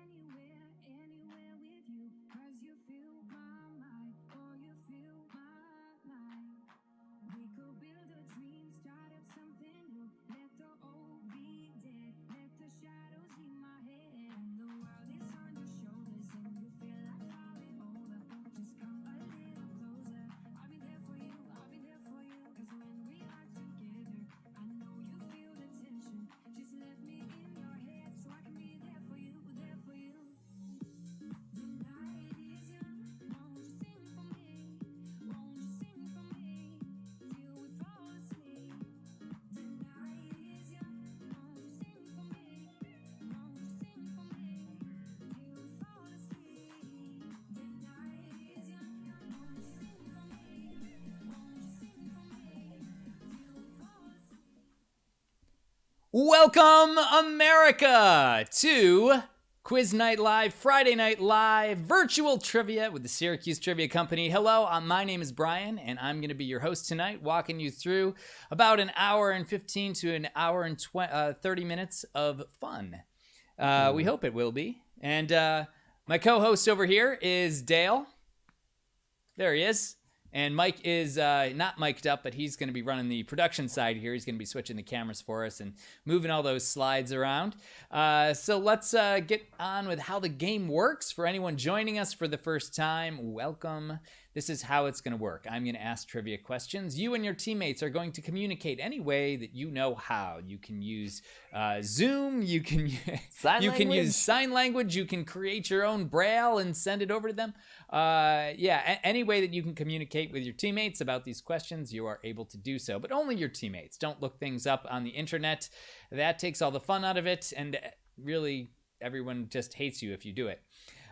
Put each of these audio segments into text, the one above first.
anywhere, anywhere with you. 'Cause you fill my mind, or you fill my mind. We could build a dream, start up something new. Let the old be dead, let the shadows leave my head. And the world is on your shoulders, and you feel like falling over. Just come a little closer. I'll be there for you, I'll be there for you. 'Cause when we are together, I know you feel the tension. Just let me in your head so I can be there for you, there for you. The night is young, won't you sing for me? Won't you sing for me till we fall asleep? The night is young, won't you sing for me? Won't you sing for me till we fall asleep? The night is young, won't you sing for me? Won't you sing for me till we fall asleep? Welcome, America, to Quiz Night Live, Friday Night Live, virtual trivia with the Syracuse Trivia Company. Hello, my name is Brian, and I'm going to be your host tonight, walking you through about an hour and 15 to an hour and 30 minutes of fun. We hope it will be. And my co-host over here is Dale. There he is. And Mike is not mic'd up, but he's going to be running the production side here. He's going to be switching the cameras for us and moving all those slides around. So let's get on with how the game works. For anyone joining us for the first time, welcome. This is how it's going to work. I'm going to ask trivia questions. You and your teammates are going to communicate any way that you know how. You can use Zoom. You can use sign language. You can create your own braille and send it over to them. Any way that you can communicate with your teammates about these questions, you are able to do so. But only your teammates. Don't look things up on the internet. That takes all the fun out of it. And really, everyone just hates you if you do it.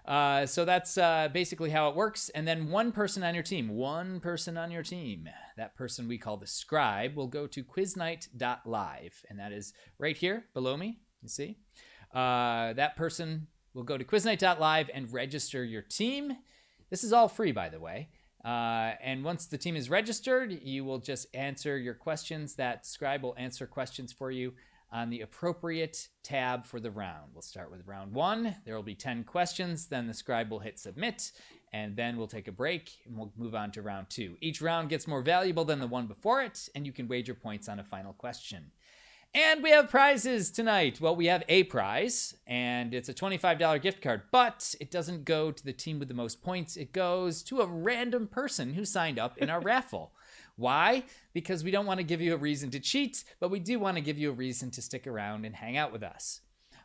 So that's basically how it works. And then one person on your team, that person we call the scribe, will go to quiznight.live. And that is right here below me, you see. That person will go to quiznight.live and register your team. This is all free, by the way. And once the team is registered, you will just answer your questions. That scribe will answer questions for you on the appropriate tab for the round. We'll start with round 1. There will be 10 questions. Then the scribe will hit submit, and then we'll take a break, and we'll move on to round 2. Each round gets more valuable than the one before it, and you can wager points on a final question. And we have prizes tonight. Well, we have a prize, and it's a $25 gift card, but it doesn't go to the team with the most points. It goes to a random person who signed up in our raffle. Why? Because we don't want to give you a reason to cheat, but we do want to give you a reason to stick around and hang out with us.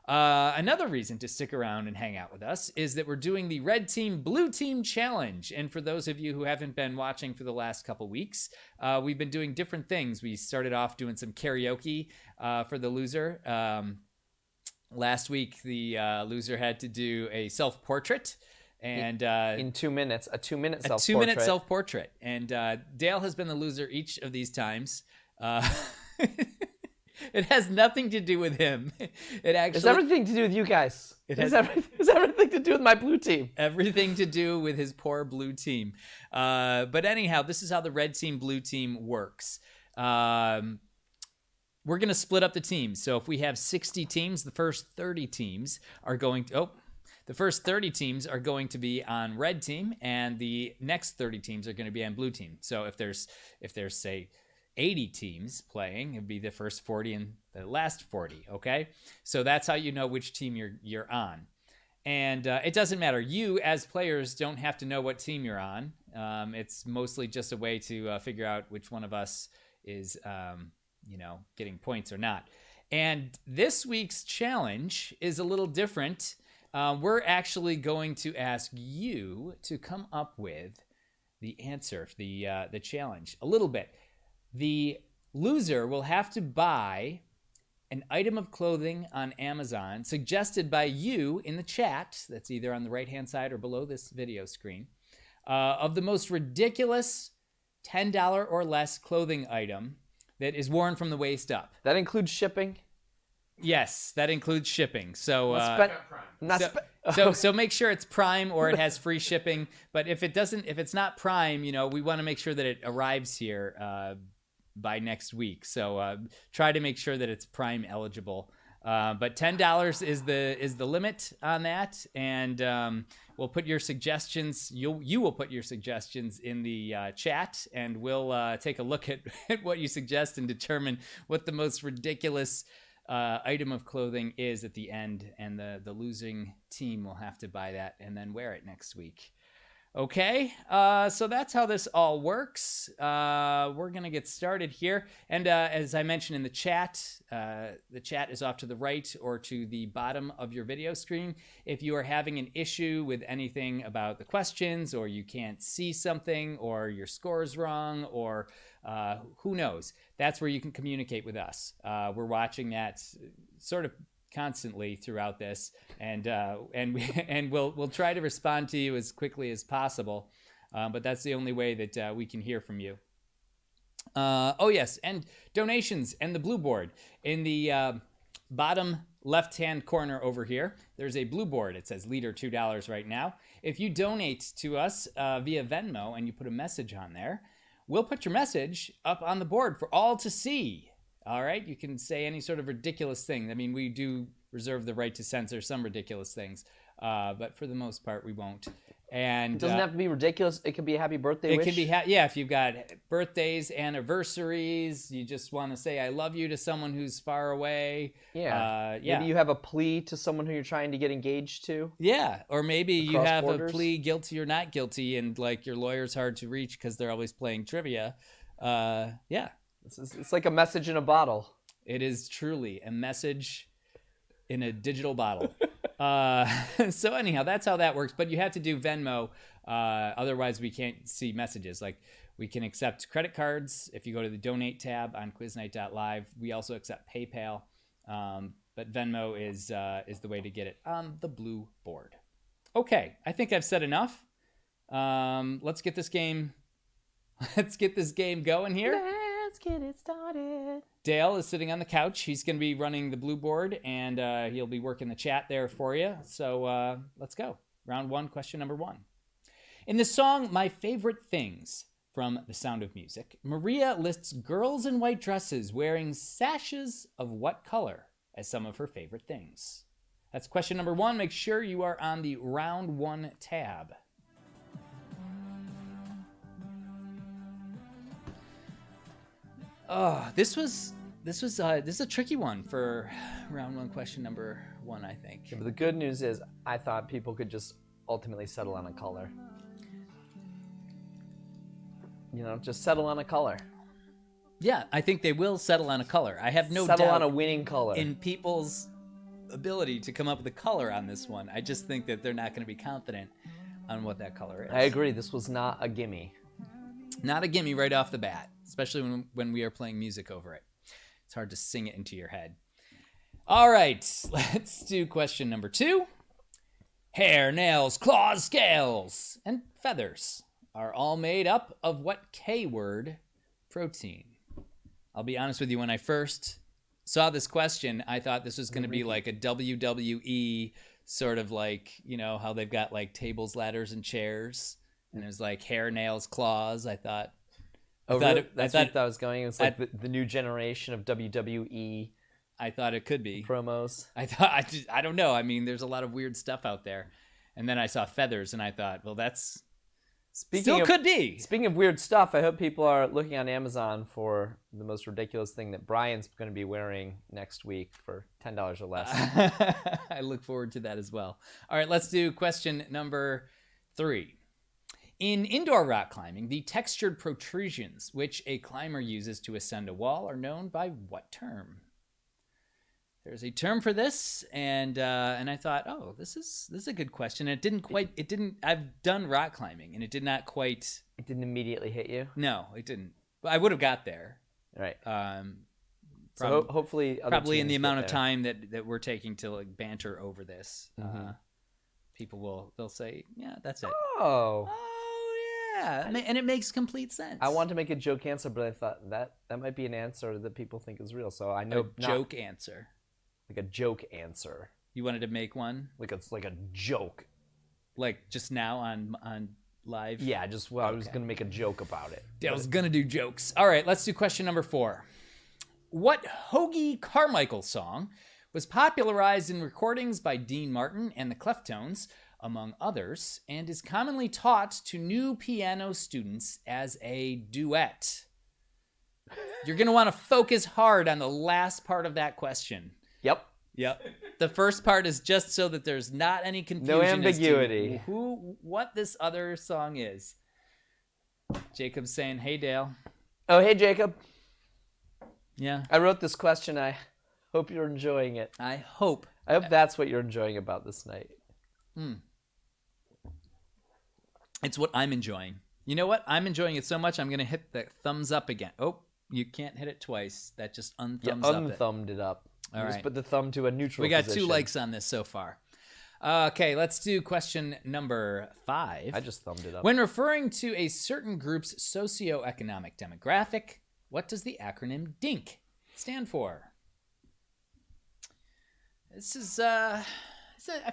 Another reason to stick around and hang out with us is that we're doing the Red Team Blue Team Challenge. And for those of you who haven't been watching for the last couple weeks, we've been doing different things. We started off doing some karaoke for the loser. Last week, the loser had to do a self-portrait. And in 2 minutes, a 2-minute self-portrait. A 2-minute self-portrait. And Dale has been the loser each of these times. It has nothing to do with him. It's everything to do with you guys. It's everything to do with my blue team. Everything to do with his poor blue team. But anyhow, this is how the red team, blue team works. We're going to split up the teams. So if we have 60 teams, the first 30 teams are going to... The first 30 teams are going to be on red team, and the next 30 teams are going to be on blue team. So if there's say 80 teams playing, it'd be the first 40 and the last 40. Okay, so that's how you know which team you're on, and it doesn't matter. You as players don't have to know what team you're on. It's mostly just a way to figure out which one of us is getting points or not. And this week's challenge is a little different. We're actually going to ask you to come up with the answer, the challenge, a little bit. The loser will have to buy an item of clothing on Amazon suggested by you in the chat, that's either on the right-hand side or below this video screen, of the most ridiculous $10 or less clothing item that is worn from the waist up. That includes shipping? Yes, that includes shipping. So, so make sure it's Prime or it has free shipping. But if it's not Prime, we want to make sure that it arrives here by next week. So try to make sure that it's Prime eligible. But $10 is the limit on that, and we'll put your suggestions. You will put your suggestions in the chat, and we'll take a look at what you suggest and determine what the most ridiculous item of clothing is at the end, and the losing team will have to buy that and then wear it next week. Okay, so that's how this all works. We're going to get started here. And as I mentioned in the chat is off to the right or to the bottom of your video screen. If you are having an issue with anything about the questions, or you can't see something, or your score is wrong, or who knows, that's where you can communicate with us. We're watching that sort of constantly throughout this, and we'll try to respond to you as quickly as possible, but that's the only way that we can hear from you. Oh yes, and donations and the blue board. In the bottom left-hand corner over here, there's a blue board. It says Leader $2 right now. If you donate to us via Venmo and you put a message on there, we'll put your message up on the board for all to see. All right, you can say any sort of ridiculous thing. I mean, we do reserve the right to censor some ridiculous things, but for the most part, we won't. And it doesn't have to be ridiculous. It could be a happy birthday wish. It can be, yeah, if you've got birthdays, anniversaries, you just want to say I love you to someone who's far away. Yeah. Yeah. Maybe you have a plea to someone who you're trying to get engaged to. Yeah, or maybe you have borders. a plea guilty or not guilty, and like your lawyer's hard to reach because they're always playing trivia. Yeah. It's like a message in a bottle. It is truly a message in a digital bottle. So anyhow, that's how that works. But you have to do Venmo. Otherwise, we can't see messages. Like, we can accept credit cards if you go to the donate tab on quiznight.live. We also accept PayPal. But Venmo is the way to get it on the blue board. Okay, I think I've said enough. Let's get this game going here. Let's get it started. Dale is sitting on the couch. He's going to be running the blue board, and he'll be working the chat there for you. So let's go. Round one, question number one. In the song My Favorite Things from The Sound of Music, Maria lists girls in white dresses wearing sashes of what color as some of her favorite things? That's question number one. Make sure you are on the round one tab. Oh, this is a tricky one for round one, question number one, I think. Yeah, but the good news is I thought people could just ultimately settle on a color. You know, just settle on a color. Yeah, I think they will settle on a color. I have no doubt settle on a winning color in people's ability to come up with a color on this one. I just think that they're not going to be confident on what that color is. I agree. This was not a gimme. Not a gimme right off the bat, especially when we are playing music over it. It's hard to sing it into your head. All right, let's do question number two. Hair, nails, claws, scales, and feathers are all made up of what K-word protein? I'll be honest with you, when I first saw this question, I thought this was going to be like a WWE sort of like, you know, how they've got like tables, ladders, and chairs. And it was like hair, nails, claws. I thought. That's where I was going. It was like the new generation of WWE. I thought it could be promos. I don't know. I mean, there's a lot of weird stuff out there. And then I saw feathers, and I thought, well, that's could be. Speaking of weird stuff, I hope people are looking on Amazon for the most ridiculous thing that Brian's going to be wearing next week for $10 or less. I look forward to that as well. All right, let's do question number 3. In indoor rock climbing, the textured protrusions which a climber uses to ascend a wall are known by what term? There's a term for this, and I thought, oh, this is a good question. It didn't. I've done rock climbing, and it did not quite. It didn't immediately hit you. No, it didn't. But I would have got there. Right. So hopefully, probably in the amount of time that we're taking to like banter over this, people they'll say, yeah, that's it. Oh. Yeah, and it makes complete sense. I wanted to make a joke answer, but I thought that might be an answer that people think is real. So I know joke answer. Like a joke answer. You wanted to make one? Like it's like a joke. Like just now on live? Yeah, I was going to make a joke about it. I was going to do jokes. All right, let's do question number 4. What Hoagie Carmichael song was popularized in recordings by Dean Martin and the Cleftones, among others, and is commonly taught to new piano students as a duet. You're going to want to focus hard on the last part of that question. Yep. Yep. The first part is just so that there's not any confusion. No ambiguity. As to what this other song is. Jacob's saying, "Hey, Dale." Oh, hey, Jacob. Yeah. I wrote this question. I hope you're enjoying it. I hope. I hope that's what you're enjoying about this night. It's what I'm enjoying. You know what? I'm enjoying it so much, I'm going to hit the thumbs up again. Oh, you can't hit it twice. That just unthumbs up it. Unthumbed it up. All Just right. put the thumb to a neutral We got position. 2 likes on this so far. Okay, let's do question number 5. I just thumbed it up. When referring to a certain group's socioeconomic demographic, what does the acronym DINK stand for? This is, I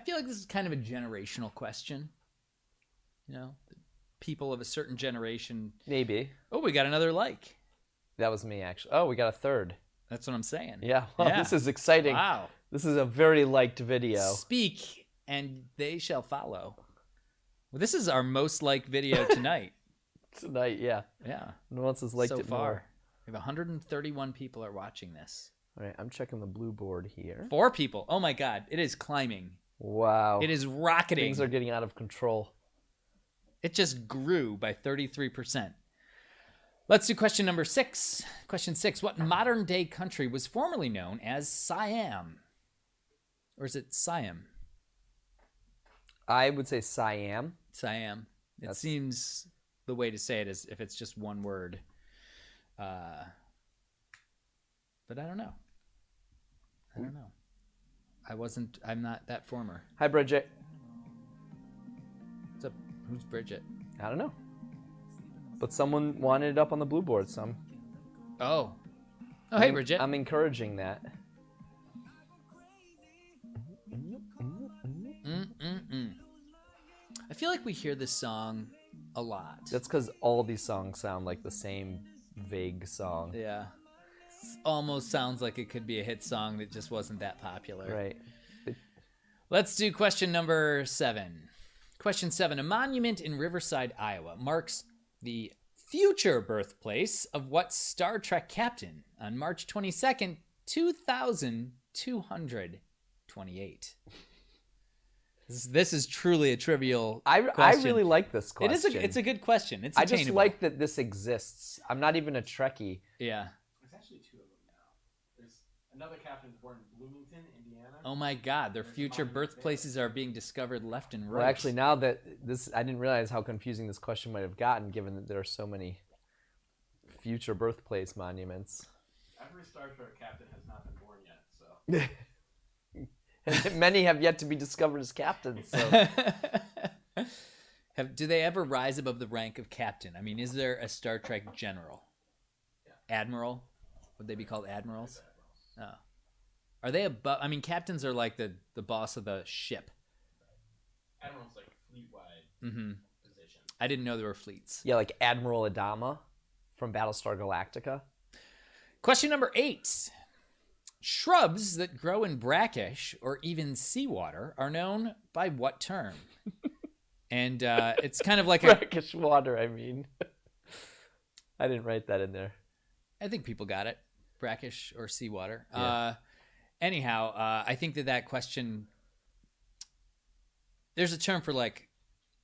feel like this is kind of a generational question. You know, people of a certain generation. Maybe. Oh, we got another like. That was me, actually. Oh, we got a third. That's what I'm saying. Yeah. Well, Yeah. This is exciting. Wow. This is a very liked video. Speak and they shall follow. Well, this is our most liked video tonight. Tonight, yeah. Yeah. No one else has liked so it far. more. We have 131 people are watching this. All right, I'm checking the blue board here. 4 people. Oh my God. It is climbing. Wow. It is rocketing. Things are getting out of control. It just grew by 33%. Let's do question number 6. Question 6. What modern day country was formerly known as Siam? Or is it Siam? I would say Siam. Siam. It That's- seems the way to say it is if it's just one word. But I don't know. I don't know. I'm not that former. Hi, Bridget. What's up? Who's Bridget? I don't know. But someone wanted it up on the blue board, Oh. Oh, hey, Bridget. I'm encouraging that. I feel like we hear this song a lot. That's because all these songs sound like the same vague song. Yeah. Almost sounds like it could be a hit song that just wasn't that popular. Right. Let's do question number 7. Question 7. A monument in Riverside, Iowa marks the future birthplace of what Star Trek captain on March 22nd, 2228? This is truly a trivial I question. really like this question. It's a good question. It's I attainable. just like that this exists. I'm not even a Trekkie. Yeah. There's actually 2 of them now. There's another captain born in Bloomington, Indiana. Oh my God, their future birthplaces are being discovered left and right. Well, actually, now that this, I didn't realize how confusing this question might have gotten, given that there are so many future birthplace monuments. Every Star Trek captain has not been born yet, so. And many have yet to be discovered as captains. So. Do they ever rise above the rank of captain? I mean, is there a Star Trek general? Yeah. Admiral? Would they be called admirals? Oh. Are they above? I mean, captains are like the boss of the ship. Admiral's like fleet-wide position. I didn't know there were fleets. Yeah, like Admiral Adama from Battlestar Galactica. Question number 8. Shrubs that grow in brackish or even seawater are known by what term? And it's kind of like Brackish water, I mean. I didn't write that in there. I think people got it. Brackish or seawater. Yeah. Anyhow, I think that question, there's a term for like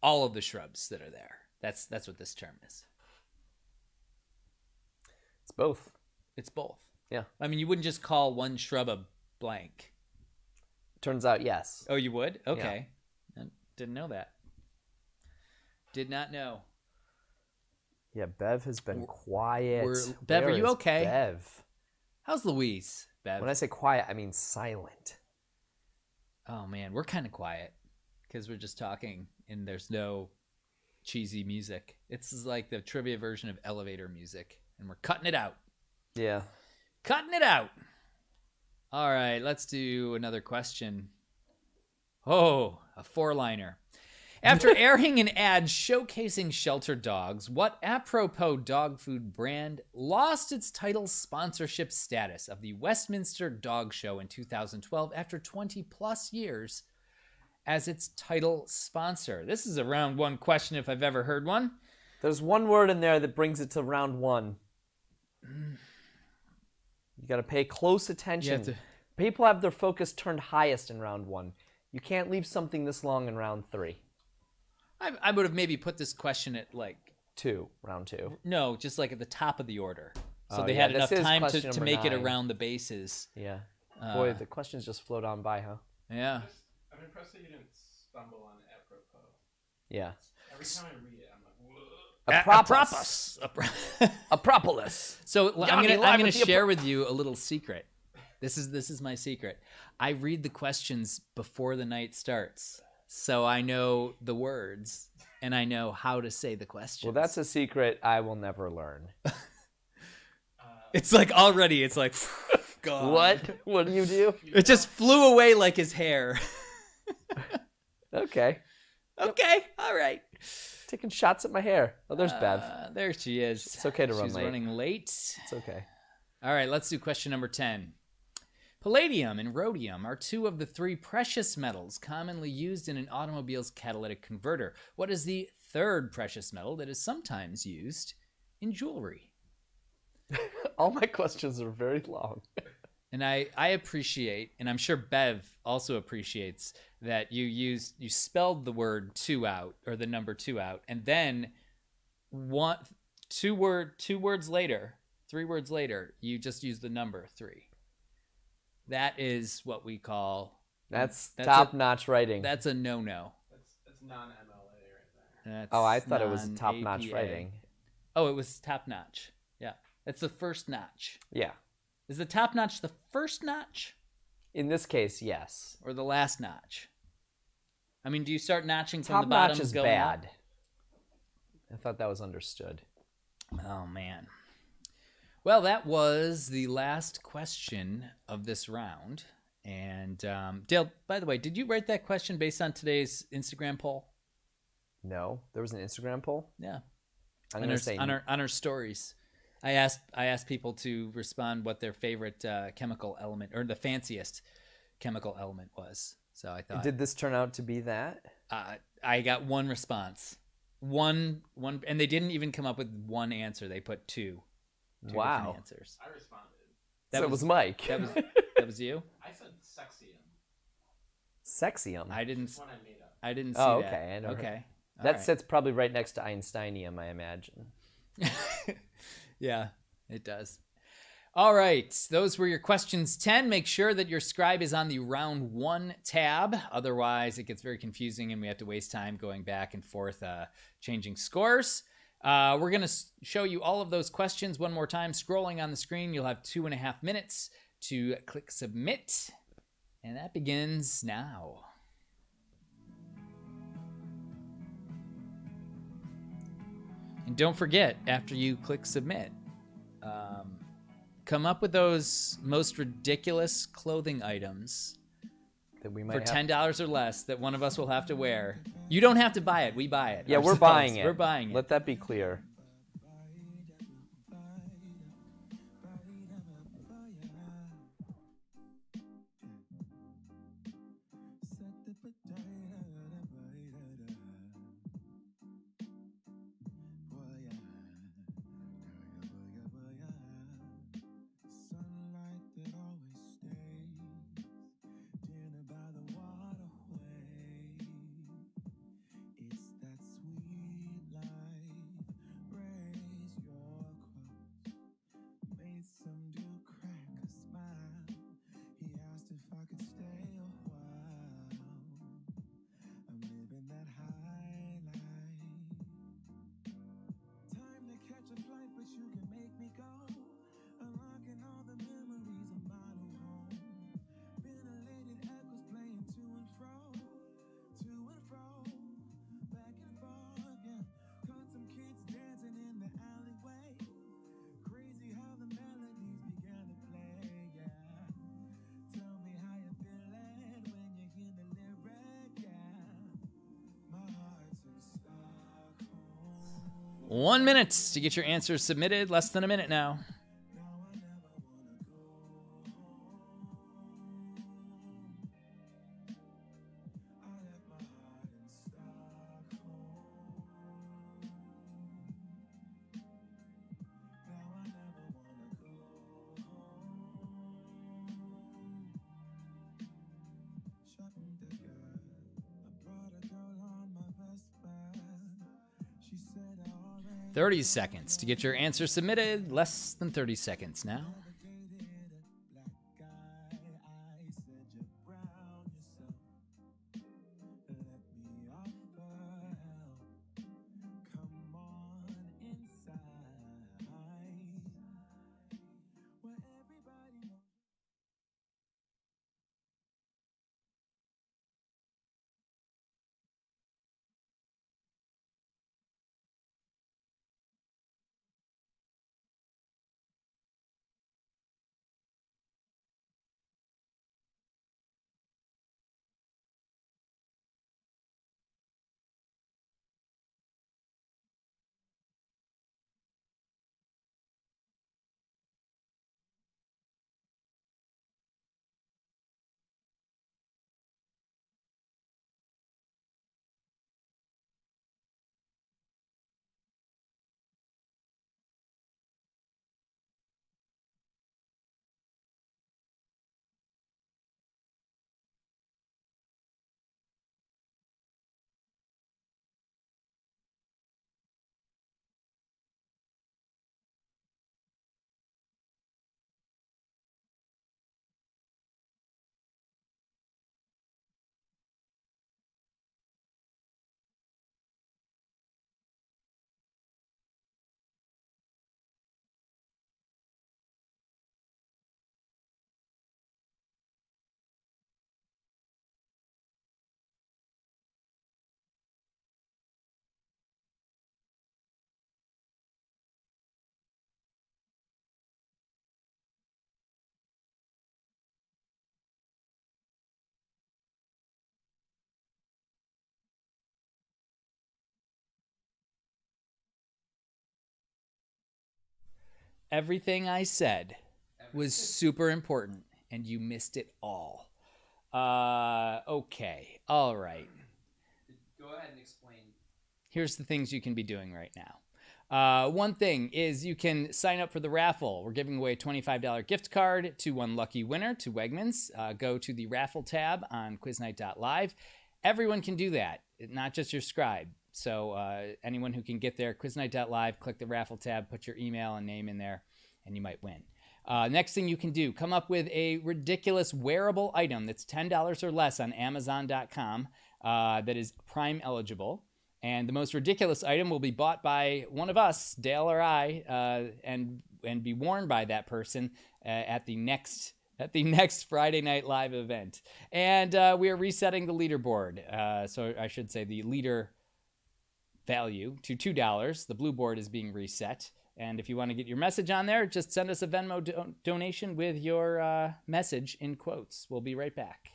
all of the shrubs that are there. That's what this term is. It's both. It's both. Yeah. I mean, you wouldn't just call one shrub a blank. Turns out, yes. Oh, you would? Okay. I didn't know that. Did not know. Yeah, Bev has been quiet. Bev, are Where you is okay? Bev. How's Louise, Bev? When I say quiet, I mean silent. Oh, man, we're kind of quiet because we're just talking and there's no cheesy music. It's like the trivia version of elevator music, and we're cutting it out. Yeah. Cutting it out. All right, let's do another question. Oh, a 4-liner. After airing an ad showcasing shelter dogs, what apropos dog food brand lost its title sponsorship status of the Westminster Dog Show in 2012 after 20 plus years as its title sponsor? This is a round one question if I've ever heard one. There's one word in there that brings it to round one. You got to pay close attention. People have their focus turned highest in round one. You can't leave something this long in round three. I would have maybe put this question at like round two. No, just like at the top of the order. So Oh, they yeah, had this enough is time question to number make it 9. around the bases. Yeah. Boy, the questions just float on by, huh? Yeah. I'm impressed that you didn't stumble on apropos. Yeah. Every time I read it, I'm like, whoa. Apropolis. So I'm Yanni, live gonna with the share with you a little secret. This is my secret. I read the questions before the night starts, so I know the words and I know how to say the questions. Well, that's a secret I will never learn. It's like already. It's like, God. What? What do you do? It just flew away like his hair. Okay. Okay. All right. Taking shots at my hair. Oh, there's Bev. There she is. It's okay to run She's late. running late. It's okay. All right, let's do question number 10. Palladium and rhodium are two of the 3 precious metals commonly used in an automobile's catalytic converter. What is the third precious metal that is sometimes used in jewelry? All my questions are very long. And I appreciate, and I'm sure Bev also appreciates, that you spelled the word 2 out, or the number 2 out, and then 3 words later, you just use the number 3. That is what we call... That's top-notch writing. That's a no-no. That's non-MLA right there. That's I thought it was top-notch non-APA. writing. Oh, it was top-notch. Yeah. That's the first notch. Yeah. Is the top-notch the first notch In this case, yes. or the last notch? I mean, do you start notching from the Top-notch bottom is going bad. up? I thought that was understood. Oh, man. Well, that was the last question of this round. And Dale, by the way, did you write that question based on today's Instagram poll? No, there was an Instagram poll. Yeah. I'm on gonna our, say on our stories. I asked people to respond what their favorite chemical element or the fanciest chemical element was. So I thought, Did this turn out to be that? I got one response, one, and they didn't even come up with one answer. They put two Wow. different answers. I responded. That was Mike. That was you. I said sexium. Sexium. I didn't. It's one I made up. I didn't see Oh, that. okay, I know her. Okay. All That right. sits probably right next to Einsteinium, I imagine. Yeah, it does. All right, those were your questions 10. Make sure that your scribe is on the round 1 tab. Otherwise, it gets very confusing and we have to waste time going back and forth changing scores. We're going to show you all of those questions one more time. Scrolling on the screen, you'll have 2.5 minutes to click submit. And that begins now. And don't forget, after you click submit, come up with those most ridiculous clothing items That we for might have. $10 or less that one of us will have to wear. You don't have to buy it. We buy it. Yeah, we're ourselves. buying it. We're buying it. Let that be clear. Sunlight that always stays, dinner by the waterway. It's that sweet life, 1 minute to get your answers submitted. Less than a minute now. Shopping the girl, I brought a girl on my best friend. She said I already 30 seconds to get your answer submitted. Less than 30 seconds now. dated a black guy. I said you're brown yourself. Let me offer help. Come on inside, where everybody knows. Everything I said was super important, and you missed it all. Okay. All right. Go ahead and explain. Here's the things you can be doing right now. One thing is you can sign up for the raffle. We're giving away a $25 gift card to one lucky winner to Wegmans. Go to the raffle tab on quiznight.live. Everyone can do that, not just your scribe. So anyone who can get there, quiznight.live, click the raffle tab, put your email and name in there, and you might win. Next thing you can do, come up with a ridiculous wearable item that's $10 or less on Amazon.com that is Prime eligible. And the most ridiculous item will be bought by one of us, Dale or I, and be worn by that person at the next Friday Night Live event. And we are resetting the leaderboard. So I should say the leader value to $2. The blue board is being reset. And if you want to get your message on there, just send us a Venmo donation with your message in quotes. We'll be right back.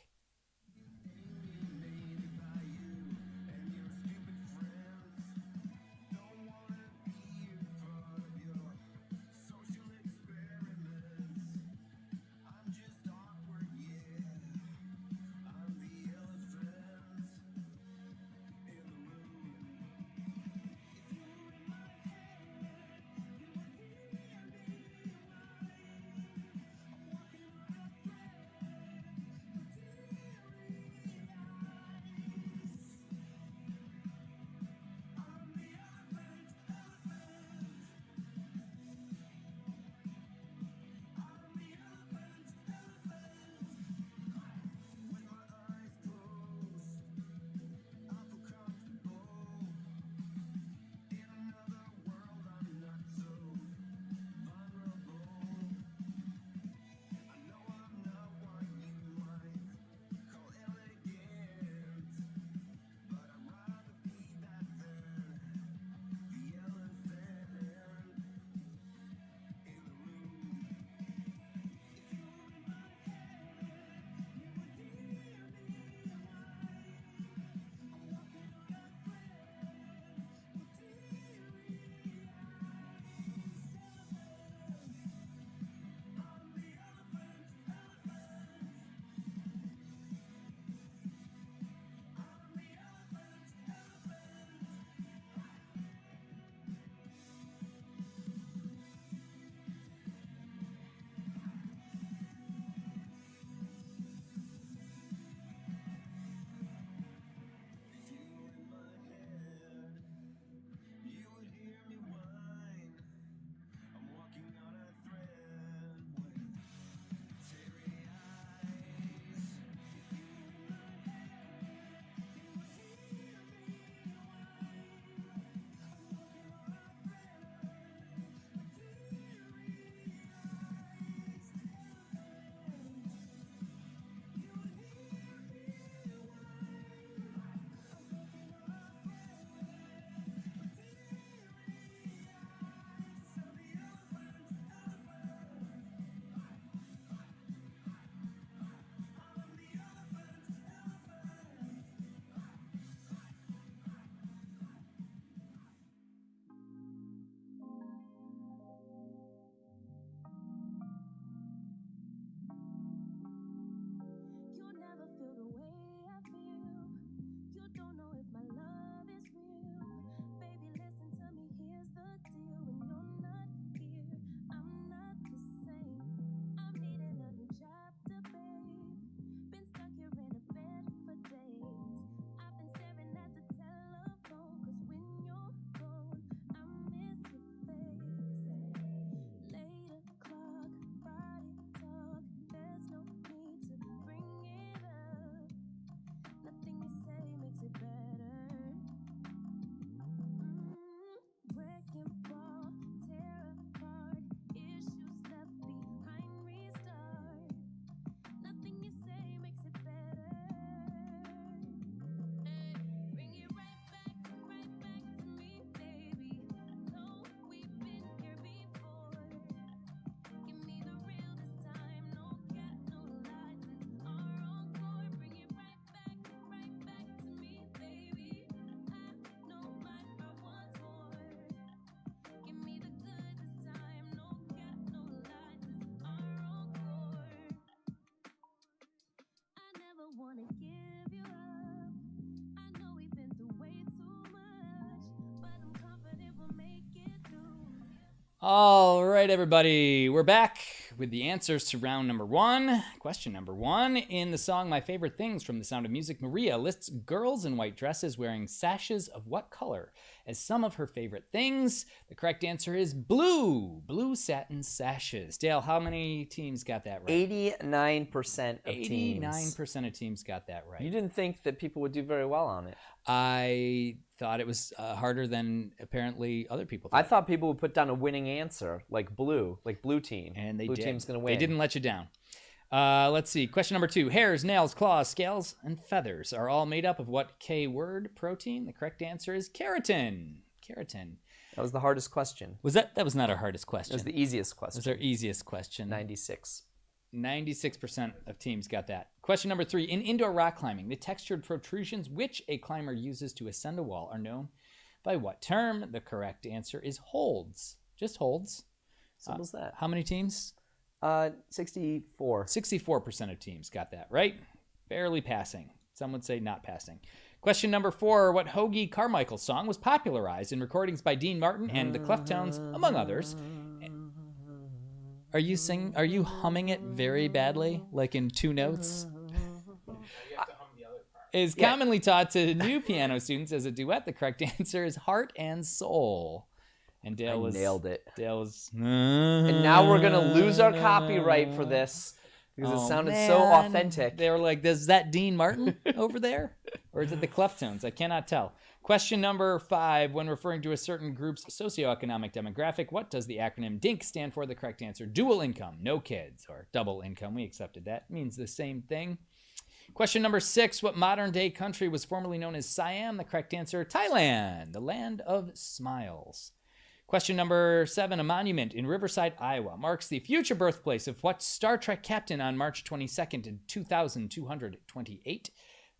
wanna give you up. I know we've been through way too much, but I'm confident we'll make it through. All right, everybody, we're back with the answers to round number 1. Question number 1. In the song My Favorite Things from The Sound of Music, Maria lists girls in white dresses wearing sashes of what color as some of her favorite things? The correct answer is blue. Blue satin sashes. Dale, how many teams got that right? 89% of teams. 89% of teams got that right. You didn't think that people would do very well on it. I thought it was harder than apparently other people thought. I thought people would put down a winning answer, like blue team. And they blue did. team's going to win. They didn't let you down. Let's see. Question number 2. Hairs, nails, claws, scales, and feathers are all made up of what K-word protein? The correct answer is keratin. Keratin. That was the hardest question. That was not our hardest It question. was the easiest It was question. our easiest question. 96. 96% of teams got that. Question number 3. In indoor rock climbing, the textured protrusions which a climber uses to ascend a wall are known by what term? The correct answer is holds. Just holds. Simple as that. How many teams? 64. 64% of teams got that right. Barely passing. Some would say not passing. Question number 4. What Hoagie Carmichael song was popularized in recordings by Dean Martin and the Cleftones, among others? Are you humming it very badly, like in 2 notes? You have to hum the other part. Is commonly taught to new piano students as a duet. The correct answer is Heart and Soul. And Dale nailed it. Dale was. And now we're going to lose our copyright for this because it sounded so authentic. They were like, "Is that Dean Martin over there, or is it the Cleftones?" I cannot tell. Question number 5. When referring to a certain group's socioeconomic demographic, what does the acronym DINK stand for? The correct answer: dual income, no kids, or double income. We accepted that. It means the same thing. Question number 6. What modern-day country was formerly known as Siam? The correct answer: Thailand, the land of smiles. Question number 7. A monument in Riverside, Iowa marks the future birthplace of what Star Trek captain on March 22nd in 2228?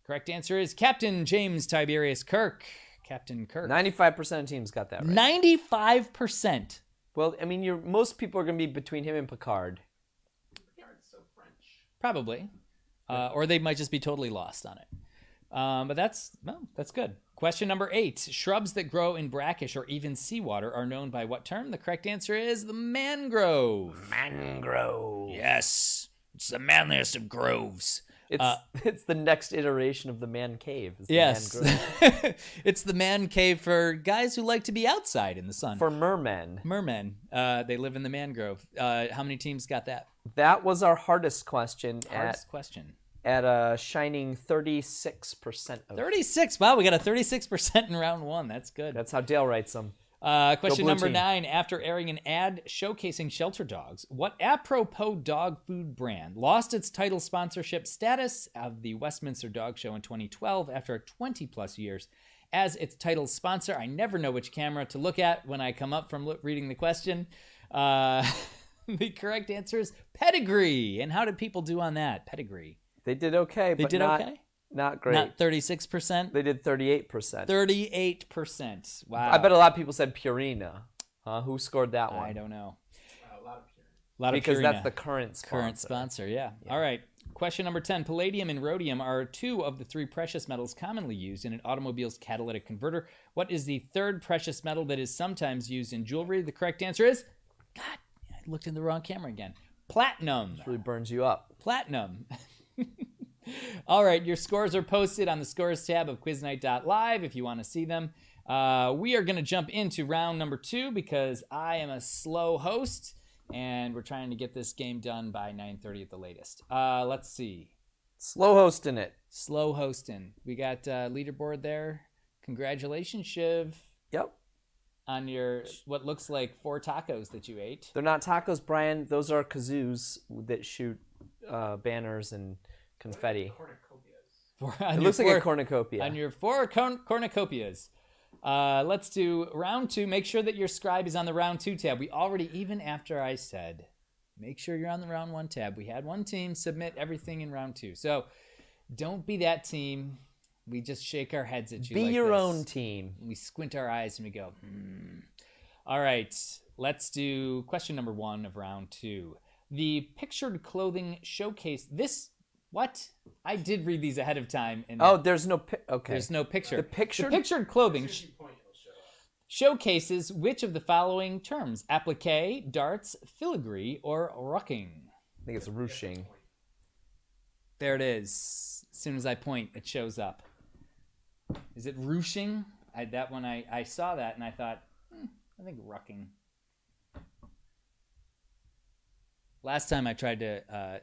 Correct answer is Captain James Tiberius Kirk. Captain Kirk. 95% of teams got that right. 95%. Well, I mean, most people are going to be between him and Picard. Picard's so French. Probably. Or they might just be totally lost on it. But that's good. Question number 8. Shrubs that grow in brackish or even seawater are known by what term? The correct answer is the mangrove. Mangrove. Yes. It's the manliest of groves. It's the next iteration of the man cave. Is the Yes. mangrove. It's the man cave for guys who like to be outside in the sun. For mermen. Mermen. They live in the mangrove. How many teams got that? That was our hardest question Hardest question. at a shining 36% of 36. Wow, we got a 36% in round 1. That's good. That's how Dale writes them. Question Blue number team. 9. After airing an ad showcasing shelter dogs, what apropos dog food brand lost its title sponsorship status of the Westminster Dog Show in 2012 after 20-plus years as its title sponsor? I never know which camera to look at when I come up from reading the question. The correct answer is Pedigree. And how did people do on that? Pedigree. They did okay, They but did not, okay? not great. Not 36%? They did 38%. 38%. Wow. I bet a lot of people said Purina. Who scored that one? I don't know. A lot of Purina. A lot Because of that's Purina. the current sponsor. Current sponsor, yeah. All right. Question number 10. Palladium and rhodium are 2 of the 3 precious metals commonly used in an automobile's catalytic converter. What is the 3rd precious metal that is sometimes used in jewelry? The correct answer is, God, I looked in the wrong camera again. Platinum. This really burns you up. Platinum. All right, your scores are posted on the scores tab of quiznight.live if you want to see them. We are going to jump into round number 2 because I am a slow host and we're trying to get this game done by 9:30 at the latest. Let's see. Slow hosting it. Slow hosting. We got leaderboard there. Congratulations, Shiv, Yep. on your what looks like 4 tacos that you ate. They're not tacos, Brian. Those are kazoos that shoot banners and confetti. Cornucopias. It looks like a cornucopia. On your 4 cornucopias. Let's do round 2. Make sure that your scribe is on the round 2 tab. We already, even after I said, make sure you're on the round 1 tab. We had one team submit everything in round 2. So don't be that team. We just shake our heads at you. Be like your this. own team. We squint our eyes and we go, All right, let's do question number 1 of round 2. The pictured clothing showcase. This What? I did read these ahead of time, and Oh, there's no okay. there's no picture. The pictured- pictured clothing As soon as you point, it'll show up. showcases which of the following terms: applique, darts, filigree, or rocking. I think it's ruching. There it is. As soon as I point, it shows up. Is it ruching? That one I saw that and I thought, I think rucking. Last time I tried to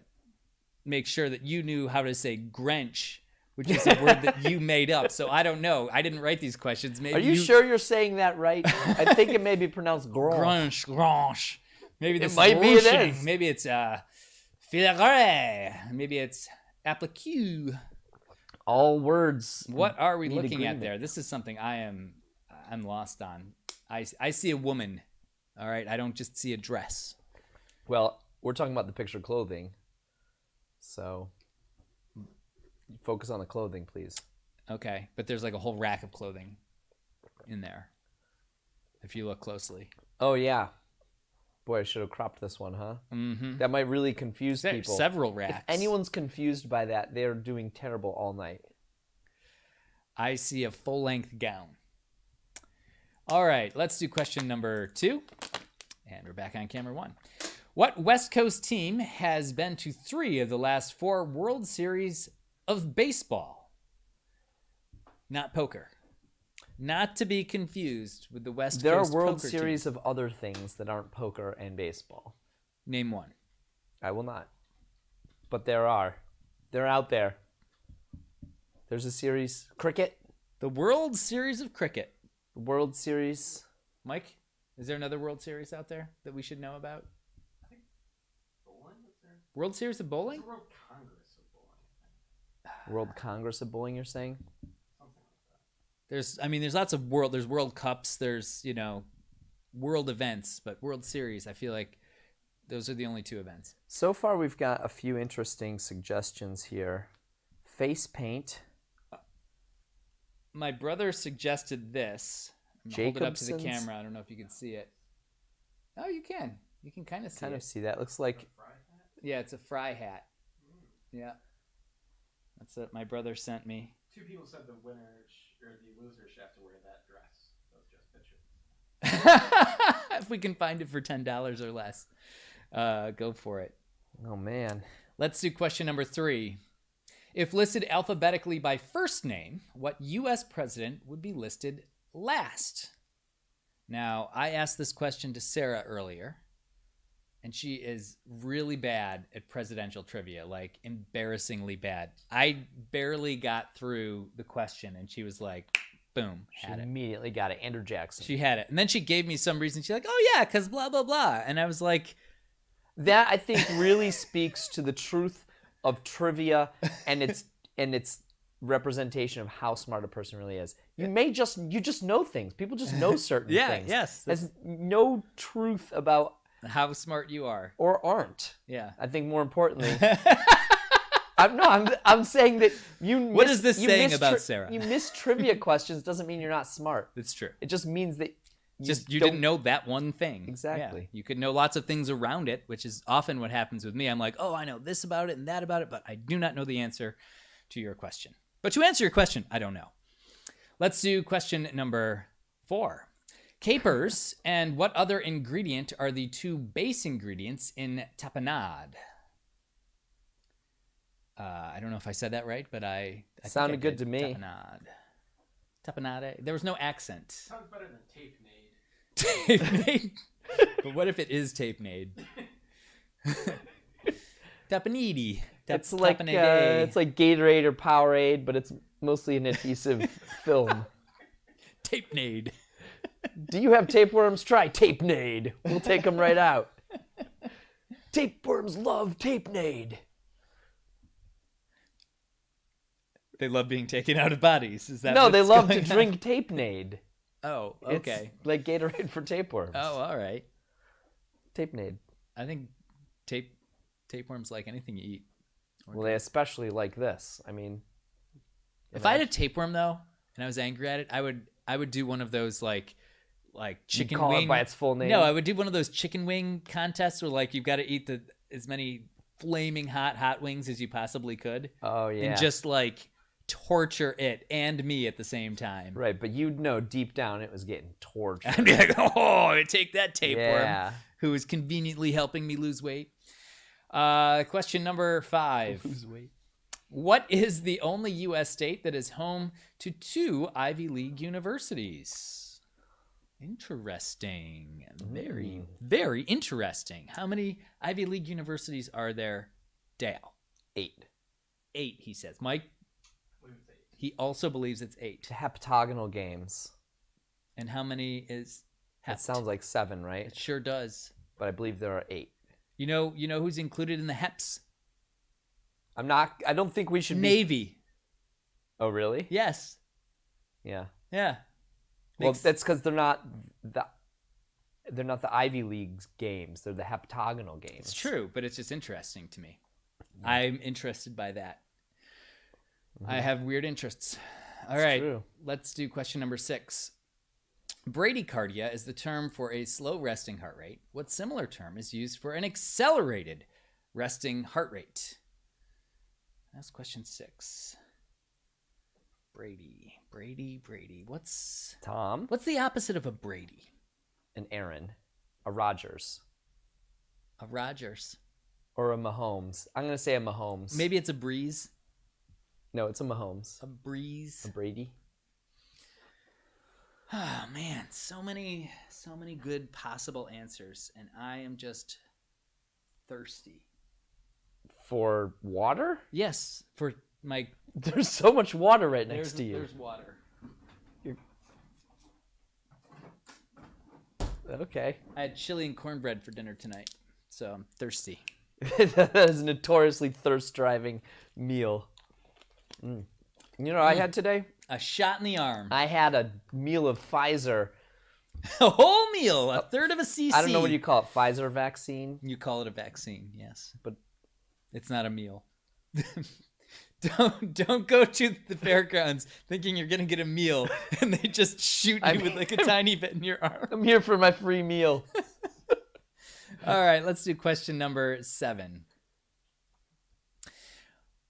make sure that you knew how to say Grench, which is a word that you made up. So I don't know. I didn't write these questions. Maybe Are you sure you're saying that right? I think it may be pronounced Grange. Grange. Maybe this might is be it ruching. is. Maybe it's filigree. Maybe it's applique. All words. What are we need looking at agreement. there? This is something I'm lost on. I see a woman. All right, I don't just see a dress. Well, we're talking about the pictured clothing. So focus on the clothing, please. Okay, but there's like a whole rack of clothing in there. If you look closely. Oh yeah. Boy, I should have cropped this one, huh? Mm-hmm. That might really confuse There's people. several If racks. anyone's confused by that, they're doing terrible all night. I see a full-length gown. All right, let's do question number 2. And we're back on camera 1. What West Coast team has been to 3 of the last 4 World Series of baseball? Not poker. Not to be confused with the West There are Coast World poker Series team. of other things that aren't poker and baseball. Name one. I will not. But there are. They're out there. There's a series. Cricket. The World Series of Cricket. World Series. Mike, is there another World Series out there that we should know about? Bowling? What's there? World Series of Bowling? It's a World Congress of Bowling, I think. World Congress of Bowling, you're saying? Something like that. There's lots of there's World Cups, there's, world events, but World Series, I feel like those are the only 2 events. So far, we've got a few interesting suggestions here. Face paint. My brother suggested this. I'm gonna hold it up to the Jacobson's? camera. I don't know if you can see it. Oh, you can. You can kind of see Kind it. of see that. Looks like Fry hat? Yeah, it's a fry hat. Yeah. That's what my brother sent me. 2 people said the winner or the loser should have to wear that dress. Those just pictures. If we can find it for $10 or less, go for it. oh man. Let's do question number 3. If listed alphabetically by first name, what U.S. president would be listed last? Now, I asked this question to Sarah earlier, and she is really bad at presidential trivia, like embarrassingly bad. I barely got through the question, and she was like, boom, She had it. immediately got it. Andrew Jackson. She had it. And then she gave me some reason. She's like, oh, yeah, because blah, blah, blah. And I was like, That I think really speaks to the truth of trivia and its representation of how smart a person really is. You just know things. People just know certain Yeah, things. yes, There's no truth about how smart you are. or aren't. Yeah. I think more importantly, I'm saying that you. What is this saying about Sarah? You miss trivia questions doesn't mean you're not smart. That's true. It just means that You don't- didn't know that one thing. Exactly. Yeah. You could know lots of things around it, which is often what happens with me. I'm like, oh, I know this about it and that about it, but I do not know the answer to your question. But to answer your question, I don't know. Let's do question number 4. Capers and what other ingredient are the 2 base ingredients in tapenade? I don't know if I said that right, but I think Sounded I good did. to me. Tapenade. Tapenade. There was no accent. Sounds better than tape made. Tape made. But what if it is tape made? Tapenade. it's like Gatorade or Powerade, but it's mostly an adhesive film. tape made. Do you have tapeworms? Try Tapenade. We'll take them right out. Tapeworms love Tapenade. They love being taken out of bodies. Is that No, they what's love to going on? drink Tapenade. Oh, It's okay. like Gatorade for tapeworms. Oh, all right. Tapenade. I think tapeworms like anything you eat. Well, they especially like this. I mean, If I had a tapeworm though, and I was angry at it, I would do one of those like chicken call wing. it by its full name. No, I would do one of those chicken wing contests where like you've got to eat as many flaming hot wings as you possibly could. Oh, yeah. And just like torture it and me at the same time. Right, but you'd know deep down it was getting tortured. I'd be like, oh, take that tapeworm, Yeah. who is conveniently helping me lose weight. Question number 5. Lose weight. What is the only U.S. state that is home to 2 Ivy League universities? Interesting. Very, very interesting. How many Ivy League universities are there, Dale? 8. 8, he says. Mike? He also believes it's 8. To heptagonal games. And how many is That sounds like 7, right? It sure does. But I believe there are 8. You know who's included in the HEPs? I don't think we should be... Navy. Oh, really? Yes. Yeah. Yeah. Well, that's because they're not the Ivy League games. They're the heptagonal games. It's true, but it's just interesting to me. I'm interested by that. I have weird interests. All right, true. Let's do question number 6. Bradycardia is the term for a slow resting heart rate. What similar term is used for an accelerated resting heart rate? That's question 6. Brady. What's Tom, the opposite of a Brady? an Aaron, a Rodgers, A Rodgers. or a Mahomes. I'm going to say a Mahomes. Maybe it's a Breeze. No, it's a Mahomes. A Breeze. A Brady. Oh man, so many good possible answers, and I am just thirsty. For water? Yes, for my There's so much water right next to you. There's water. Okay. I had chili and cornbread for dinner tonight, so I'm thirsty. That is a notoriously thirst-driving meal. You know what I had today? A shot in the arm. I had a meal of Pfizer. A whole meal, a third of a cc. I don't know what you call it, Pfizer vaccine. You call it a vaccine, yes, But it's not a meal. Don't go to the fairgrounds thinking you're gonna get a meal and they just shoot you with like a tiny bit in your arm. I'm here for my free meal. All right, let's do question number 7.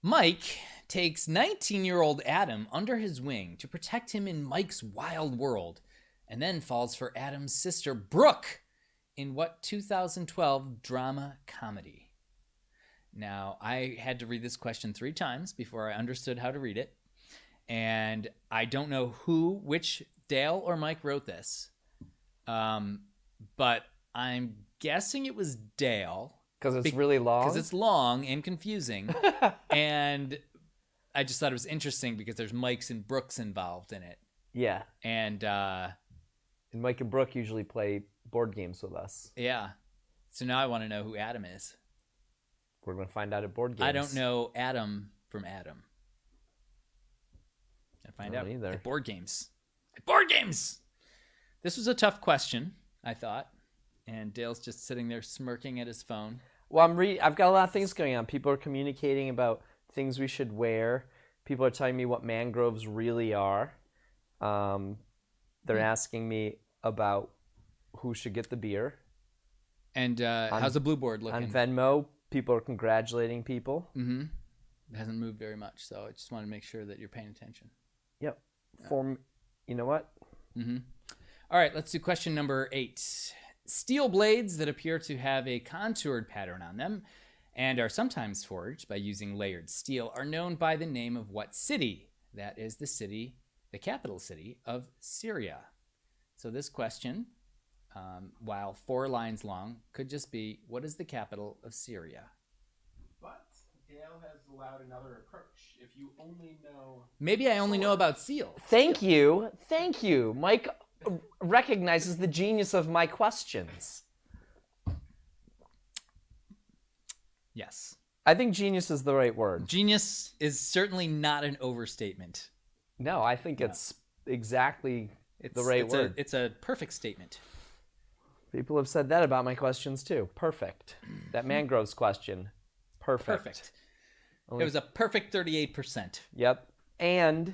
Mike takes 19-year-old Adam under his wing to protect him in Mike's wild world, and then falls for Adam's sister Brooke in what 2012 drama comedy? Now, I had to read this question 3 times before I understood how to read it, and I don't know which Dale or Mike wrote this, but I'm guessing it was Dale. Because it's really long? Because it's long and confusing, and I just thought it was interesting because there's Mikes and Brooks involved in it. Yeah. And Mike and Brooke usually play board games with us. yeah. So now I want to know who Adam is. We're going to find out at board games. I don't know Adam from Adam. I find I out don't either. at board games. At board games! This was a tough question, I thought. And Dale's just sitting there smirking at his phone. Well, I've got a lot of things going on. People are communicating about things we should wear. People are telling me what mangroves really are. They're asking me about who should get the beer. And how's the blue board looking? On Venmo, people are congratulating people. Mm-hmm. It hasn't moved very much, so I just want to make sure that you're paying attention. Yep. You know what? Mm-hmm. All right, let's do question number 8. Steel blades that appear to have a contoured pattern on them and are sometimes forged by using layered steel are known by the name of what city? That is the capital city of Syria. So this question, while 4 lines long, could just be, what is the capital of Syria? But Dale has allowed another approach. If you only know... Maybe I only know about seal. Thank you. Mike recognizes the genius of my questions. Yes. I think genius is the right word. Genius is certainly not an overstatement. No, I think it's exactly the right word. It's a perfect statement. People have said that about my questions too. Perfect. That mangroves question. Perfect. It was a perfect 38%. Yep. And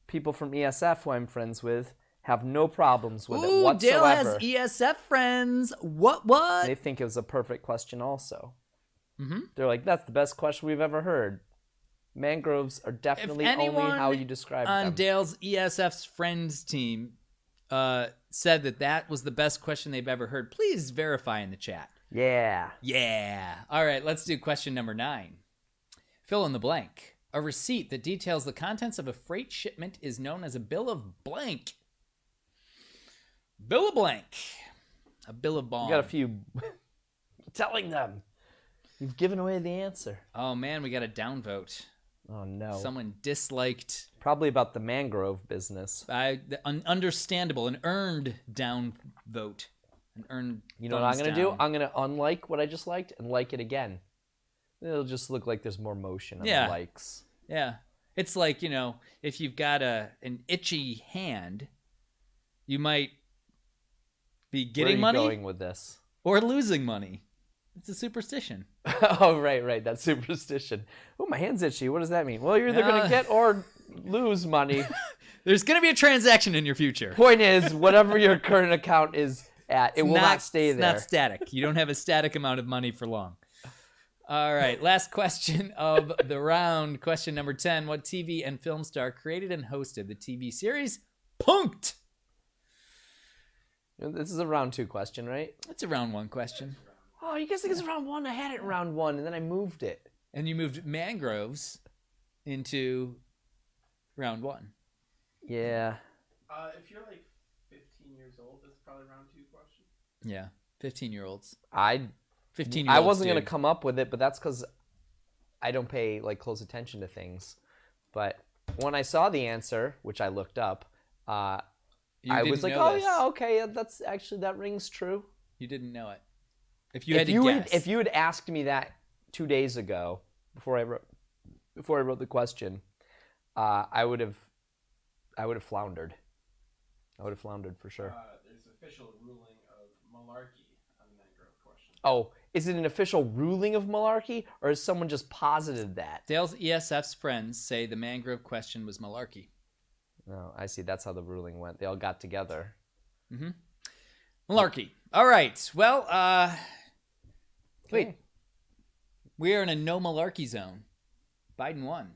people from ESF, who I'm friends with, have no problems with it Dale whatsoever. has ESF friends. What? They think it was a perfect question also. Mm-hmm. They're like, that's the best question we've ever heard. Mangroves are definitely only anyone how you describe on them. Dale's ESF's Friends team said that was the best question they've ever heard, please verify in the chat. Yeah. Yeah. All right, let's do question number 9. Fill in the blank. A receipt that details the contents of a freight shipment is known as a bill of blank. Bill of blank. A bill of bond. You got a few telling them. You've given away the answer. Oh, man, we got a downvote. Oh, no. Someone disliked. Probably about the mangrove business. Understandable. An earned downvote. An earned. You know what I'm going to do? I'm going to unlike what I just liked and like it again. It'll just look like there's more motion on the likes. Yeah. It's like, if you've got an itchy hand, you might be getting money. Where are you going with this? Or losing money. It's a superstition. Oh, right. That's superstition. Oh, my hand's itchy. What does that mean? Well, you're either going to get or lose money. There's going to be a transaction in your future. Point is, whatever your current account is at, it will not stay there. It's not static. You don't have a static amount of money for long. All right, last question of the round. Question number 10. What TV and film star created and hosted the TV series Punk'd? This is a round 2 question, right? It's a round 1 question. Oh, you guys think it's round 1? I had it in round 1, and then I moved it. And you moved mangroves into round 1. Yeah. If you're like 15 years old, that's probably round 2 question. Yeah, 15-year-olds. 15-year-olds. I wasn't going to come up with it, but that's because I don't pay close attention to things. But when I saw the answer, which I looked up, I was like, "Oh yeah, okay, that rings true." You didn't know it. If you had asked me that 2 days ago before I wrote the question, I would have floundered. I would have floundered for sure. There's official ruling of malarkey on the mangrove question. Oh, is it an official ruling of malarkey, or has someone just posited that? Dale's ESF's friends say the mangrove question was malarkey. No, I see. That's how the ruling went. They all got together. Mm-hmm. Malarkey. All right. Well, wait. We are in a no malarkey zone. Biden won.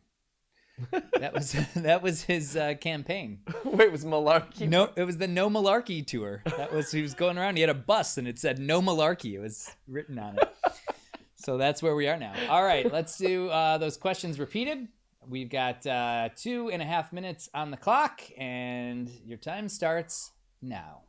That was his campaign. Wait, was malarkey? No, it was the No Malarkey tour. He was going around. He had a bus and it said No Malarkey. It was written on it. So that's where we are now. All right, let's do those questions repeated. We've got 2.5 minutes on the clock, and your time starts now.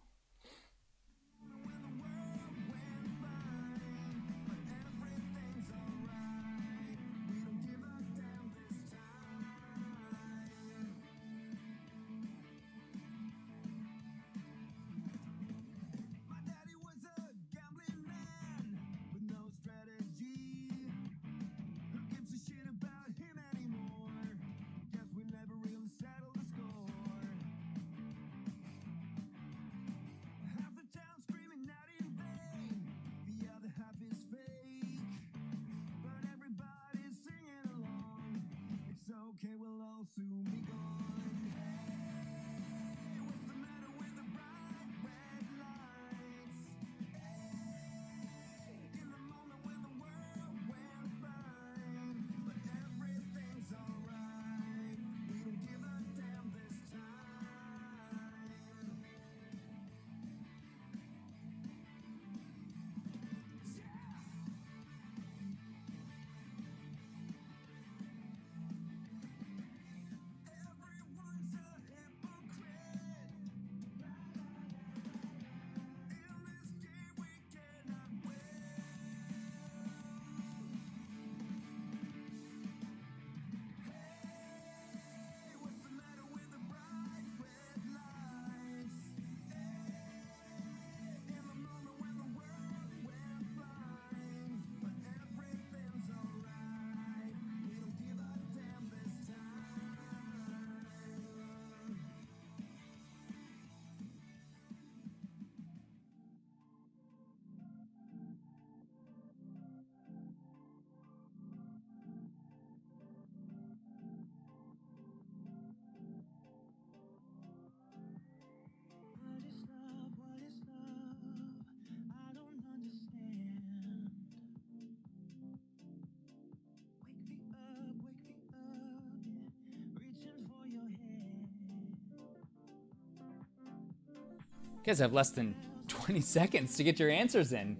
You guys have less than 20 seconds to get your answers in.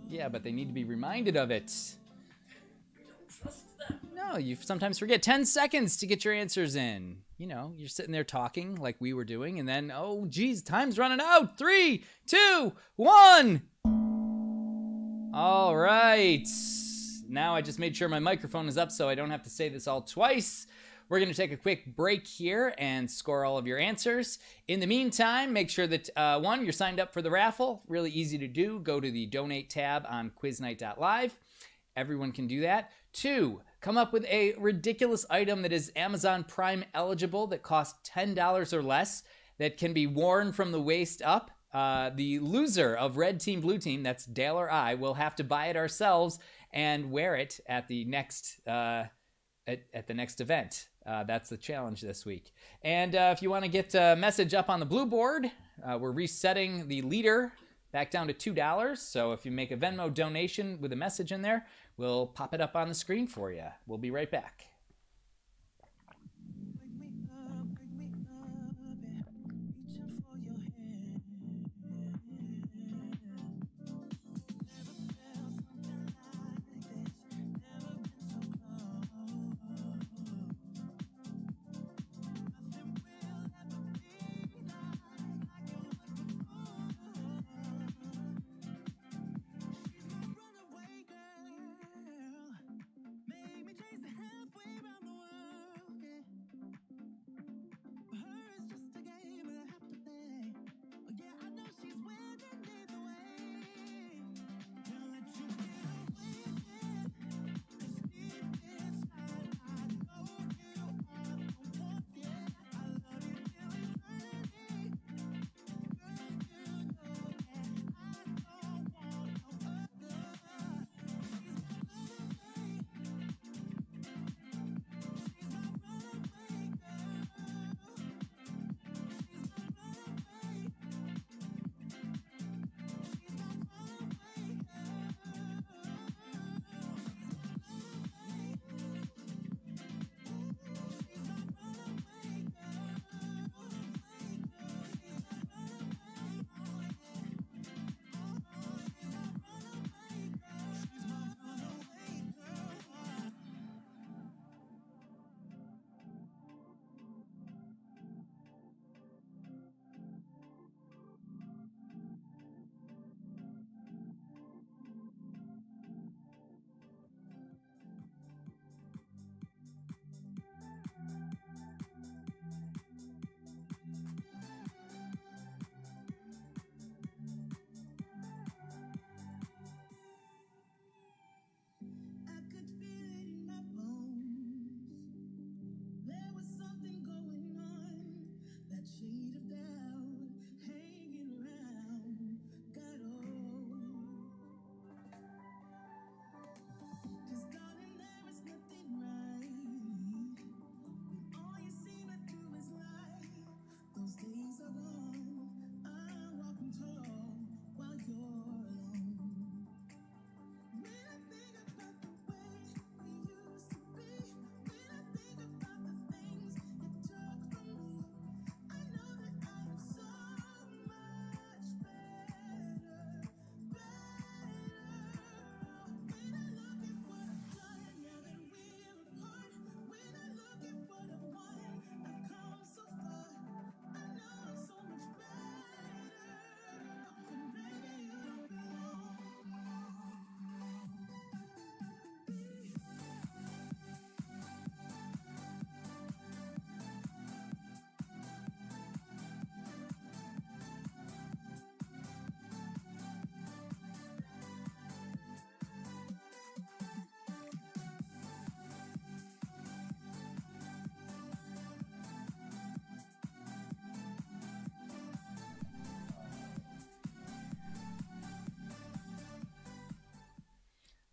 Yeah, but they need to be reminded of it. No, you sometimes forget 10 seconds to get your answers in. You know, you're sitting there talking like we were doing, and then, oh, geez, time's running out. 3, 2, 1. All right. Now I just made sure my microphone is up so I don't have to say this all twice. We're going to take a quick break here and score all of your answers. In the meantime, make sure that, one, you're signed up for the raffle. Really easy to do. Go to the donate tab on quiznight.live. Everyone can do that. 2, come up with a ridiculous item that is Amazon Prime eligible that costs $10 or less that can be worn from the waist up. The loser of Red Team, Blue Team, that's Dale or I, will have to buy it ourselves and wear it at the next at the next event. That's the challenge this week. And if you want to get a message up on the blue board, we're resetting the leader back down to $2. So if you make a Venmo donation with a message in there, we'll pop it up on the screen for you. We'll be right back.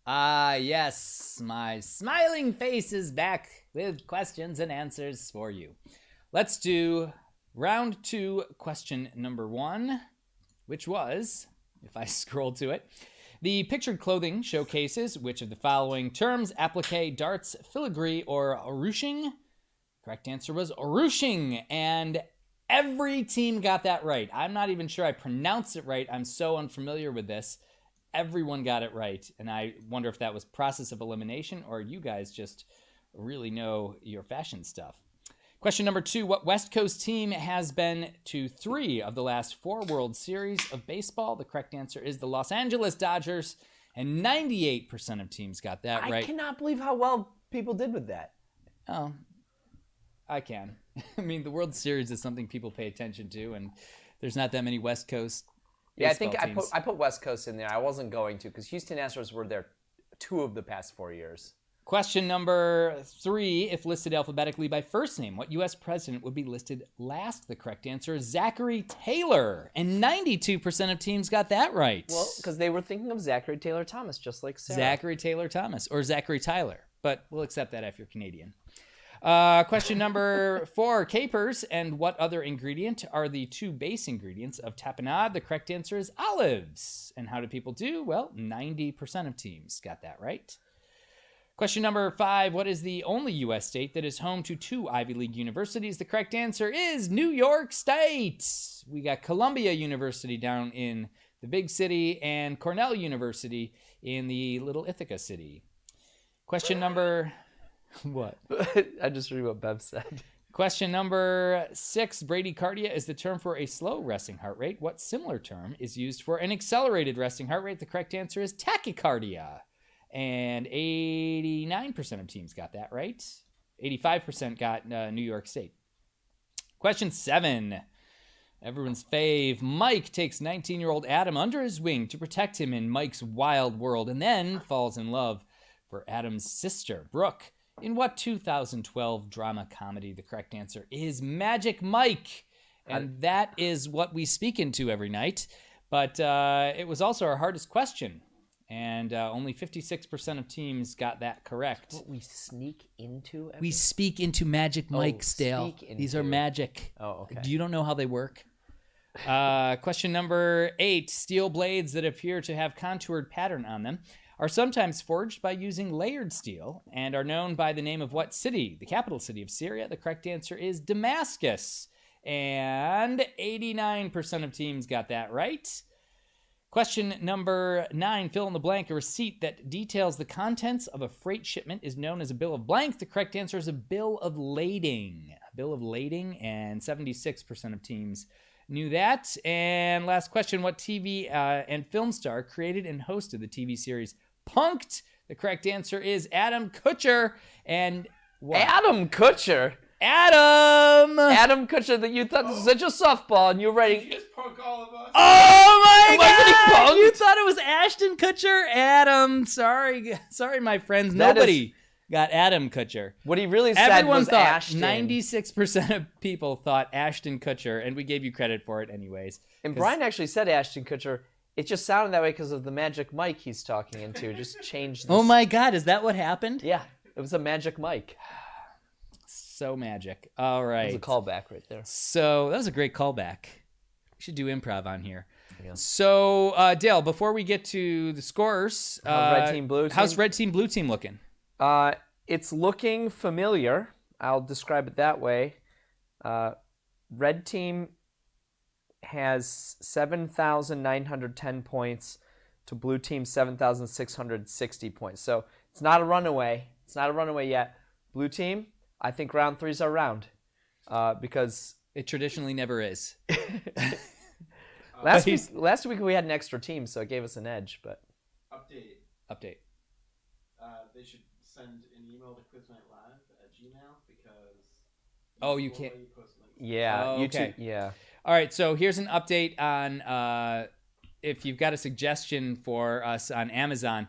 Ah, yes, my smiling face is back with questions and answers for you. Let's do round 2, question number 1, which was, if I scroll to it, the pictured clothing showcases which of the following terms: applique, darts, filigree, or ruching? Correct answer was ruching. And Every team got that right. I'm not even sure I pronounced it right. I'm so unfamiliar with this. Everyone got it right. And I wonder if that was process of elimination or you guys just really know your fashion stuff. Question number 2. What West Coast team has been to 3 of the last 4 World Series of baseball? The correct answer is the Los Angeles Dodgers. And 98% of teams got that right. I cannot believe how well people did with that. Oh, I can. I mean, the World Series is something people pay attention to, and there's not that many West Coast Yeah, I think baseball I put West Coast in there. I wasn't going to because Houston Astros were there 2 of the past 4 years. Question number 3. If listed alphabetically by first name, what U.S. president would be listed last? The correct answer is Zachary Taylor. And 92% of teams got that right. Well, because they were thinking of Zachary Taylor Thomas, just like Sarah. Zachary Taylor Thomas or Zachary Tyler. But we'll accept that if you're Canadian. Question number 4. Capers and what other ingredient are the 2 base ingredients of tapenade? The correct answer is olives. And how do people do? Well, 90% of teams got that right. Question number 5. What is the only U.S. state that is home to 2 Ivy League universities? The correct answer is New York State. We got Columbia University down in the big city and Cornell University in the little Ithaca city. Question number... What? I just read what Bev said. Question number 6. Bradycardia is the term for a slow resting heart rate. What similar term is used for an accelerated resting heart rate? The correct answer is tachycardia. And 89% of teams got that right. 85% got New York State. Question 7. Everyone's fave. Mike takes 19-year-old Adam under his wing to protect him in Mike's wild world and then falls in love for Adam's sister, Brooke. In what 2012 drama comedy? The correct answer is Magic Mike. And that is what we speak into every night. But it was also our hardest question. And only 56% of teams got that correct. What we sneak into? We speak into Magic Mike's, Dale. These are magic. Oh, okay. You don't know how they work? Question number 8. Steel blades that appear to have contoured pattern on them are sometimes forged by using layered steel and are known by the name of what city? The capital city of Syria. The correct answer is Damascus. And 89% of teams got that right. Question number 9, fill in the blank. A receipt that details the contents of a freight shipment is known as a bill of blank. The correct answer is a bill of lading. A bill of lading, and 76% of teams knew that. And last question, what TV and film star created and hosted the TV series Punk'd? The correct answer is Adam Kutcher. And what? Adam Kutcher? Adam Kutcher, that you thought this was such a softball and you're writing... You just punk all of us. Oh my Am I getting God! punked? You thought it was Ashton Kutcher? Adam. Sorry, my friends. That Nobody got Adam Kutcher. What he really said Everyone was thought, Ashton. 96% of people thought Ashton Kutcher, and we gave you credit for it anyways. And Brian actually said Ashton Kutcher. It just sounded that way because of the magic mic he's talking into. Just changed this. Oh my God, is that what happened? Yeah, it was a magic mic. So magic. All right. It was a callback right there. So that was a great callback. We should do improv on here. Yeah. So, Dale, before we get to the scores, Red team, blue team? how's red team, blue team looking? It's looking familiar. I'll describe it that way. Red team has 7,910 points to blue team 7,660 points. So it's not a runaway. It's not a runaway yet. Blue team, I think round 3's our round because It traditionally never is. last week we had an extra team, so it gave us an edge. But Update. They should send an email to QuizNightLive@gmail because. Oh, you can't. yeah, Oh, okay. YouTube, yeah. All right, so here's an update on if you've got a suggestion for us on Amazon.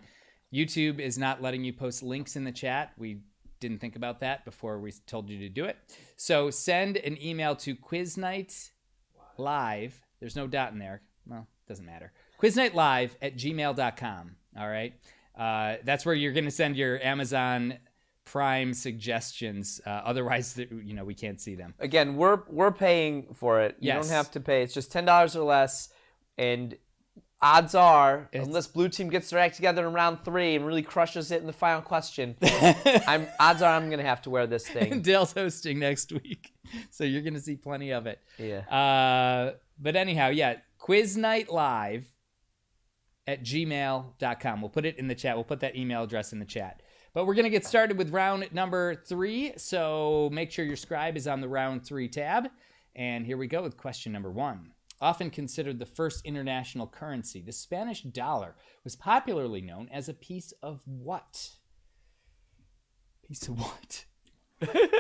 YouTube is not letting you post links in the chat. We didn't think about that before we told you to do it. So send an email to QuizNightLive. There's no dot in there. Well, doesn't matter. QuizNightLive@gmail.com. All right. That's where you're going to send your Amazon Prime suggestions. Otherwise, we can't see them. Again, we're paying for it. You Yes. don't have to pay. It's just $10 or less, and odds are, It's- unless blue team gets their act together in round 3 and really crushes it in the final question, odds are I'm gonna have to wear this thing. Dale's hosting next week, so you're gonna see plenty of it. Yeah. But anyhow, yeah, quiznightlive@gmail.com. We'll put it in the chat. We'll put that email address in the chat. But we're going to get started with round number 3. So make sure your scribe is on the round 3 tab. And here we go with question number 1. Often considered the first international currency, the Spanish dollar was popularly known as a piece of what? Piece of what?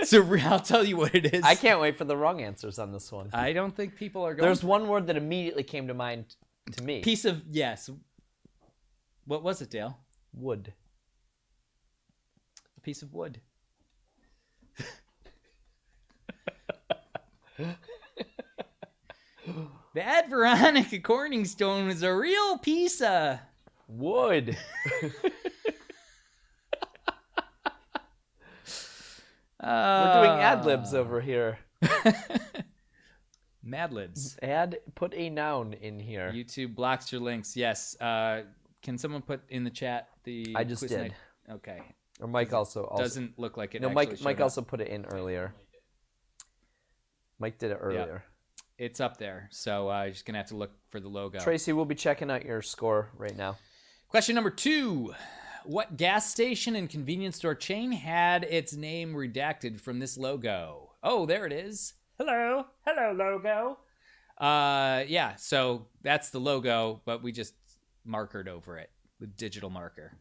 So I'll tell you what it is. I can't wait for the wrong answers on this one. I don't think people are going. There's one word that immediately came to mind to me. Piece of, yes. What was it, Dale? Wood. A piece of wood. That Veronica Corningstone was a real piece of... Wood. We're doing ad libs over here. Mad Libs. Put a noun in here. YouTube blocks your links. Yes. Can someone put in the chat the... I just quiz did. night? Okay. Or Mike also. Doesn't look like it. No, actually Mike showed up. also put it in earlier. Mike did it earlier. It's up there. So you're just going to have to look for the logo. Tracy, we'll be checking out your score right now. Question number 2. What gas station and convenience store chain had its name redacted from this logo? Oh, there it is. Hello. Hello, logo. Yeah, so that's the logo, but we just markered over it with digital marker.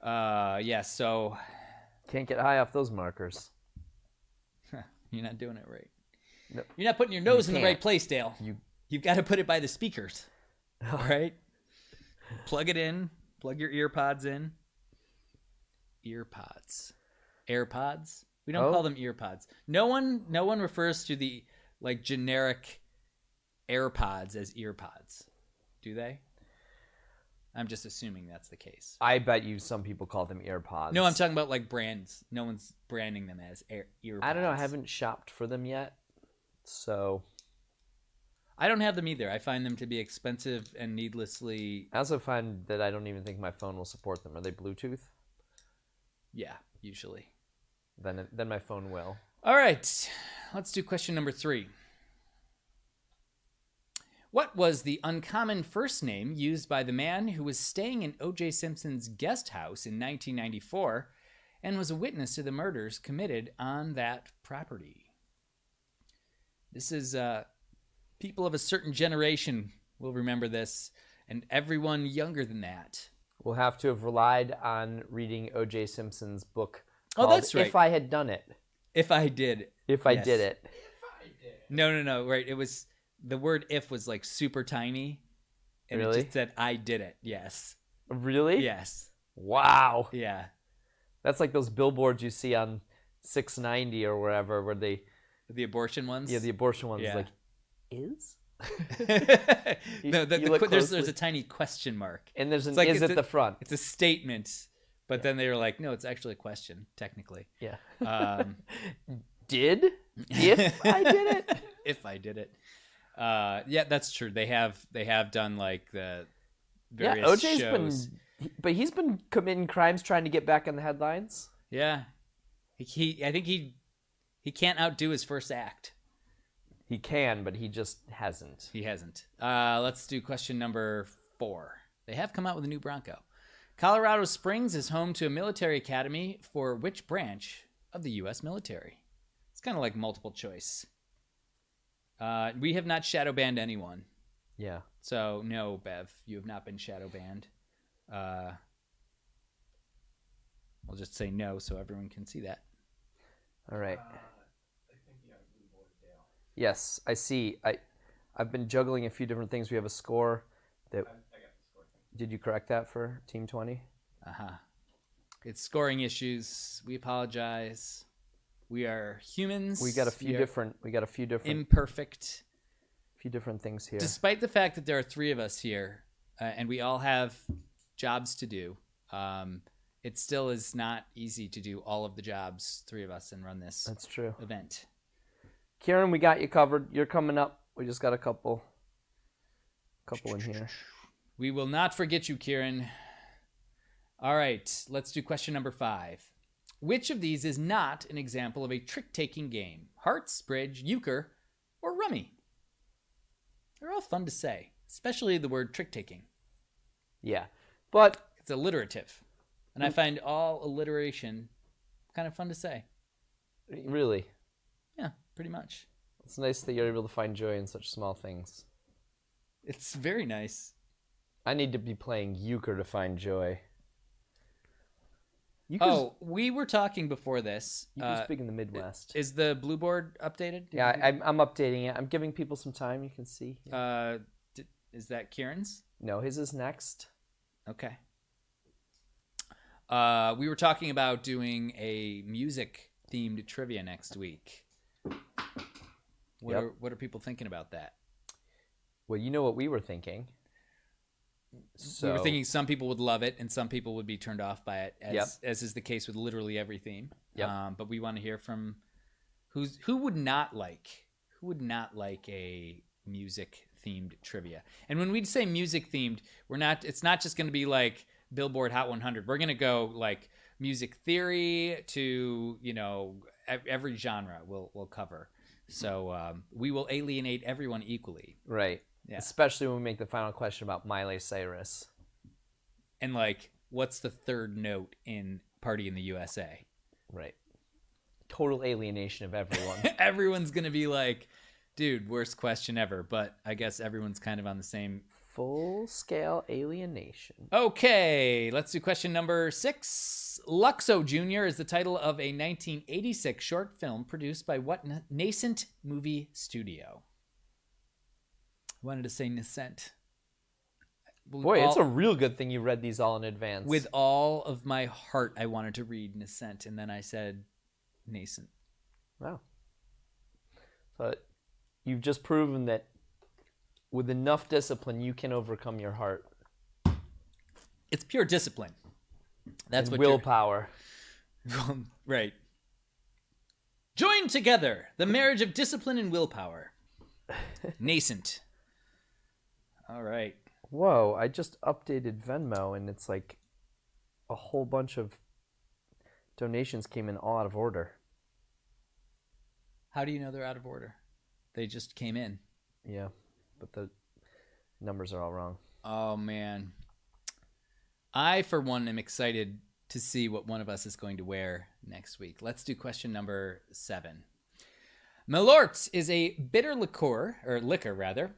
Yeah, so Can't get high off those markers. you're not doing it right. No. You're not putting your nose in the can't. right place, Dale. You've got to put it by the speakers. All right? Plug it in. Plug your ear pods in. Ear pods. AirPods? We don't call them ear pods. No one refers to the like generic AirPods as ear pods. Do they? I'm just assuming that's the case. I bet you some people call them earpods. No, I'm talking about like brands. No one's branding them as ear pods. I don't know. I haven't shopped for them yet. So I don't have them either. I find them to be expensive and needlessly... I also find that I don't even think my phone will support them. Are they Bluetooth? Yeah, usually. Then my phone will. All right, let's do question number 3. What was the uncommon first name used by the man who was staying in O.J. Simpson's guest house in 1994 and was a witness to the murders committed on that property? This is people of a certain generation will remember this, and everyone younger than that. We'll have to have relied on reading O.J. Simpson's book. Oh, that's right. If I Had Done It. If I did. If I Yes. did it. No. Right. It was the word "if" was like super tiny, and Really? it just said "I did it." Yes. Really? Yes. Wow. Yeah. That's like those billboards you see on 690 or wherever, where they, The abortion ones. the abortion ones, Yeah. like, is? No, you look there's closely. a tiny question mark. And there's an It's like is it's at the front. It's a statement, but then they were like, no, it's actually a question, technically. Yeah. If I did it? If I did it. Yeah, that's true. They have done like the various OJ's shows. he's been committing crimes trying to get back in the headlines. Yeah. I think he can't outdo his first act. He can, but he just hasn't. He hasn't. Let's do question number 4. They have come out with a new Bronco. Colorado Springs is home to a military academy for which branch of the U.S. military? It's kind of like multiple choice. We have not shadow banned anyone. Yeah. So, no, Bev, you have not been shadow banned. I'll just say no so everyone can see that. All right. I think you got a blue board, Dale. Yes, I see. I've been juggling a few different things. We have a score that I got the score thing. did you correct that for Team 20? Uh-huh. It's scoring issues. We apologize. We are humans. We got a few different imperfect. few different things here. Despite the fact that there are 3 of us here, and we all have jobs to do, it still is not easy to do all of the jobs, 3 of us, and run this That's true. event. Kieran, we got you covered. You're coming up. We just got a couple couple in here. We will not forget you, Kieran. All right, let's do question number 5. Which of these is not an example of a trick-taking game? Hearts, bridge, euchre, or rummy? They're all fun to say, especially the word trick-taking. Yeah, but It's alliterative, and I find all alliteration kind of fun to say. really, Yeah, pretty much. it's nice that you're able to find joy in such small things. It's very nice. I need to be playing euchre to find joy. Euchre's, Oh, we were talking before this. euchre's big in the Midwest. Is the blue board updated? Yeah, I'm updating it. I'm giving people some time. You can see. Is that Kieran's? No, his is next. Okay. We were talking about doing a music-themed trivia next week. What are people thinking about that? Well, you know what we were thinking. So We were thinking some people would love it and some people would be turned off by it, Yep. as is the case with literally every theme. Yep. But we want to hear from who would not like a music-themed trivia. And when we say music-themed, it's not just going to be like Billboard Hot 100. We're going to go like music theory to, every genre we'll cover. So we will alienate everyone equally. right. Yeah. Especially when we make the final question about Miley Cyrus. And like, what's the third note in Party in the USA? Right. Total alienation of everyone. Everyone's going to be like, dude, worst question ever. But I guess everyone's kind of on the same. Full scale alienation. Okay, let's do question number 6. Luxo Jr. is the title of a 1986 short film produced by what nascent movie studio? I wanted to say Nascent. Boy, it's a real good thing you read these all in advance. With all of my heart, I wanted to read Nascent, and then I said nascent. Wow. So you've just proven that with enough discipline, you can overcome your heart. It's pure discipline. That's And what willpower. Right. Join together the marriage of discipline and willpower. Nascent. All right. Whoa, I just updated Venmo and it's like a whole bunch of donations came in all out of order. How do you know they're out of order? They just came in. Yeah, but the numbers are all wrong. Oh, man. I, for one, am excited to see what one of us is going to wear next week. Let's do question number 7. Malort is a bitter liquor,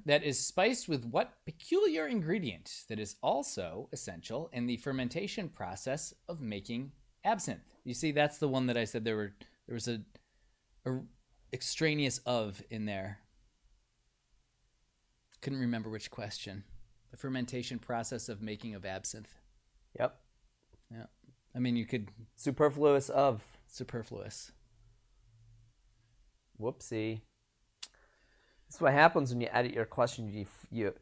that is spiced with what peculiar ingredient that is also essential in the fermentation process of making absinthe? You see, that's the one that I said there was a extraneous of in there. Couldn't remember which question. The fermentation process of making of absinthe. Yep. Yeah. I mean, you could Superfluous of. superfluous. Whoopsie. That's what happens when you edit your question. You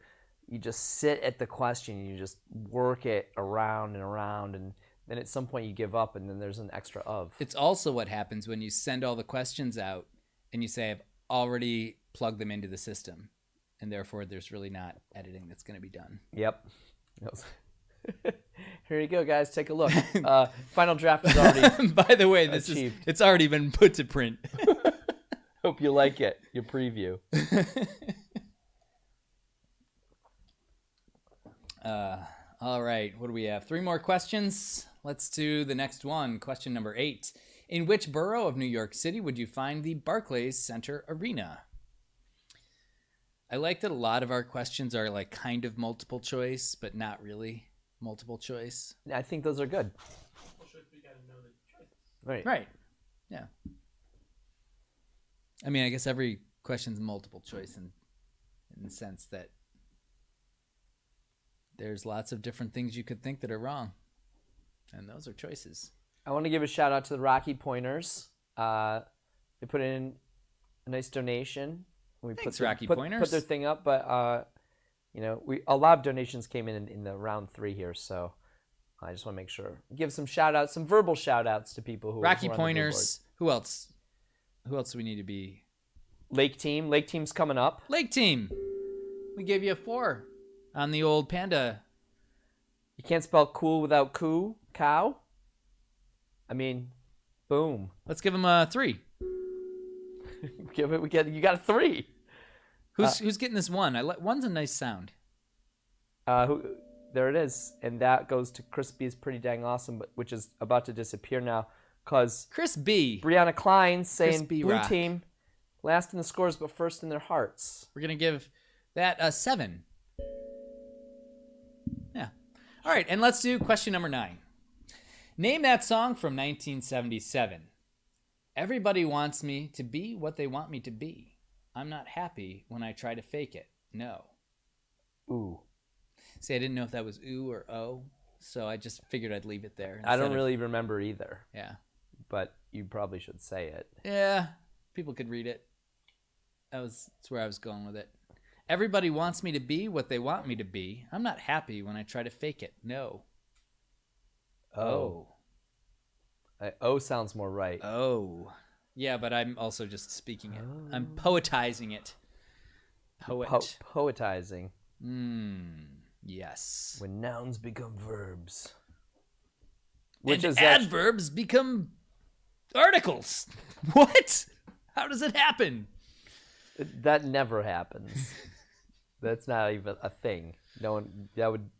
just sit at the question. You just work it around and around, and then at some point you give up, and then there's an extra of. It's also what happens when you send all the questions out and you say, I've already plugged them into the system, and therefore there's really not editing that's going to be done. Yep. Here you go, guys. Take a look. Final draft is already By the way, achieved. it's already been put to print. Hope you like it. Your preview. All right, what do we have? 3 more questions. Let's do the next one. Question number 8. In which borough of New York City would you find the Barclays Center Arena? I like that a lot of our questions are like kind of multiple choice, but not really multiple choice. I think those are good. Well, should we gotta know the choices? Right. Right. Yeah. I mean, I guess every question's multiple choice in the sense that there's lots of different things you could think that are wrong. And those are choices. I want to give a shout out to the Rocky Pointers. They put in a nice donation. Thanks, Rocky put Pointers. their thing up, but a lot of donations came in the round 3 here, so I just want to make sure. Give some shout outs, some verbal shout outs to people who Rocky who are on the Pointers. Who else? Who else do we need to be? billboard. Lake Team's coming up. Lake Team. We gave you a 4. on the old Panda. You can't spell cool without coo, cow. I mean, boom. Let's give him a 3. You got a 3. Who's getting this 1? One's a nice sound. There it is, and that goes to Crispy's Pretty Dang Awesome, which is about to disappear now, because Chris B. Brianna Klein's saying Crispy blue Rock. team, last in the scores but first in their hearts. We're going to give that a 7. Yeah. All right, and let's do question number 9. Name that song from 1977. Everybody wants me to be what they want me to be. I'm not happy when I try to fake it. No. Ooh. See, I didn't know if that was ooh or oh, so I just figured I'd leave it there. I don't instead of- really remember either, Yeah. but you probably should say it. Yeah, people could read it. That's where I was going with it. Everybody wants me to be what they want me to be. I'm not happy when I try to fake it. No. Oh. O sounds more right. Oh. Yeah, but I'm also just speaking it. I'm poetizing it. Poet. Poetizing. Yes. When nouns become verbs. And adverbs become articles. What? How does it happen? That never happens. That's not even a thing. No one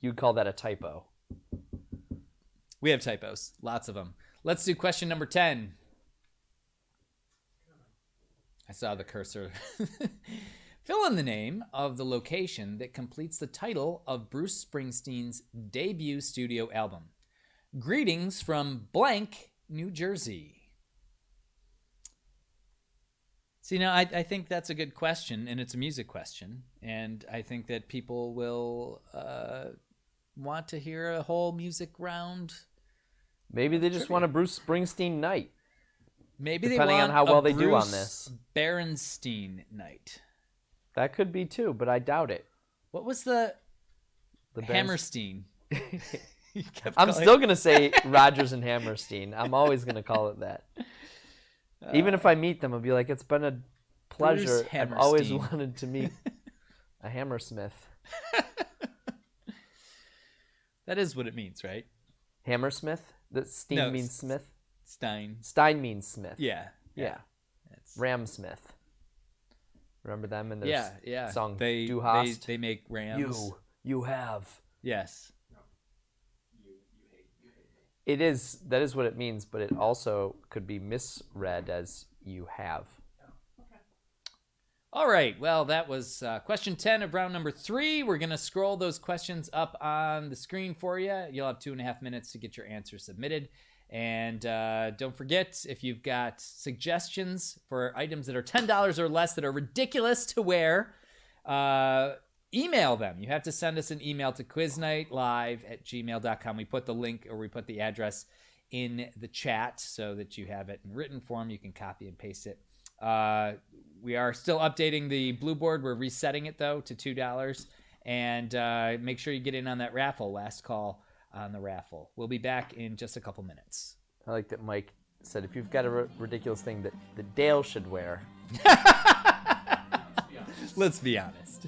you'd call that a typo. We have typos, lots of them. Let's do question number 10. I saw the cursor. Fill in the name of the location that completes the title of Bruce Springsteen's debut studio album. Greetings from blank, New Jersey. See, now I think that's a good question, and it's a music question, and I think that people will want to hear a whole music round. Maybe they just want a Bruce Springsteen night. Maybe depending they want on how well a they do on Bruce this. Berenstein night. That could be too, but I doubt it. What was the Berens- Hammerstein? You kept I'm calling- still gonna say Rodgers and Hammerstein. I'm always gonna call it that. Even if I meet them, I'll be like, it's been a pleasure. Bruce I've always Hammerstein. wanted to meet a hammersmith. That is what it means, right? Hammersmith? That Steen No, means Smith? Stein. Stein means Smith. Yeah. Yeah. That's, Ramsmith. Remember them in their yeah. song They Du hast? they make rams. You have. Yes. That is what it means, but it also could be misread as you have. All right. Well, that was question 10 of round number 3. We're going to scroll those questions up on the screen for you. You'll have 2.5 minutes to get your answer submitted. And don't forget, if you've got suggestions for items that are $10 or less that are ridiculous to wear, email them. You have to send us an email to quiznightlive@gmail.com. We put the link or we put the address in the chat so that you have it in written form. You can copy and paste it. We are still updating the blue board. We're resetting it, though, to $2. And make sure you get in on that raffle. Last call on the raffle. We'll be back in just a couple minutes. I like that Mike said, if you've got a ridiculous thing that Dale should wear. Let's be honest.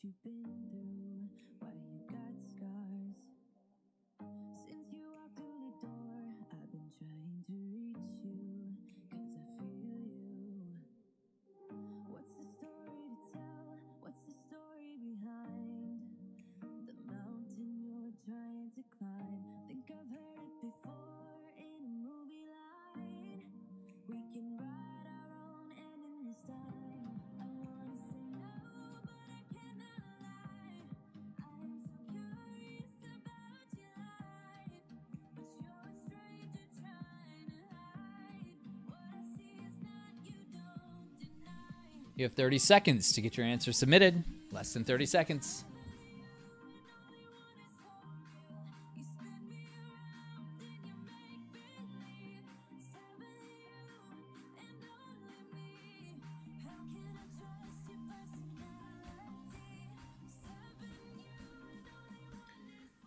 You've been through, why you got scars. You have 30 seconds to get your answer submitted. Less than 30 seconds.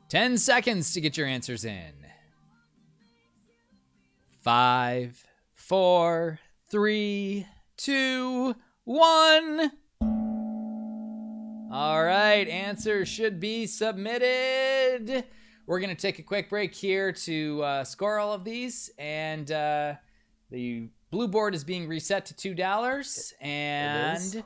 Ten seconds to get your answers in. 5, 4, 3, 2, 1. All right, answers should be submitted. We're going to take a quick break here to score all of these. And the blue board is being reset to $2. And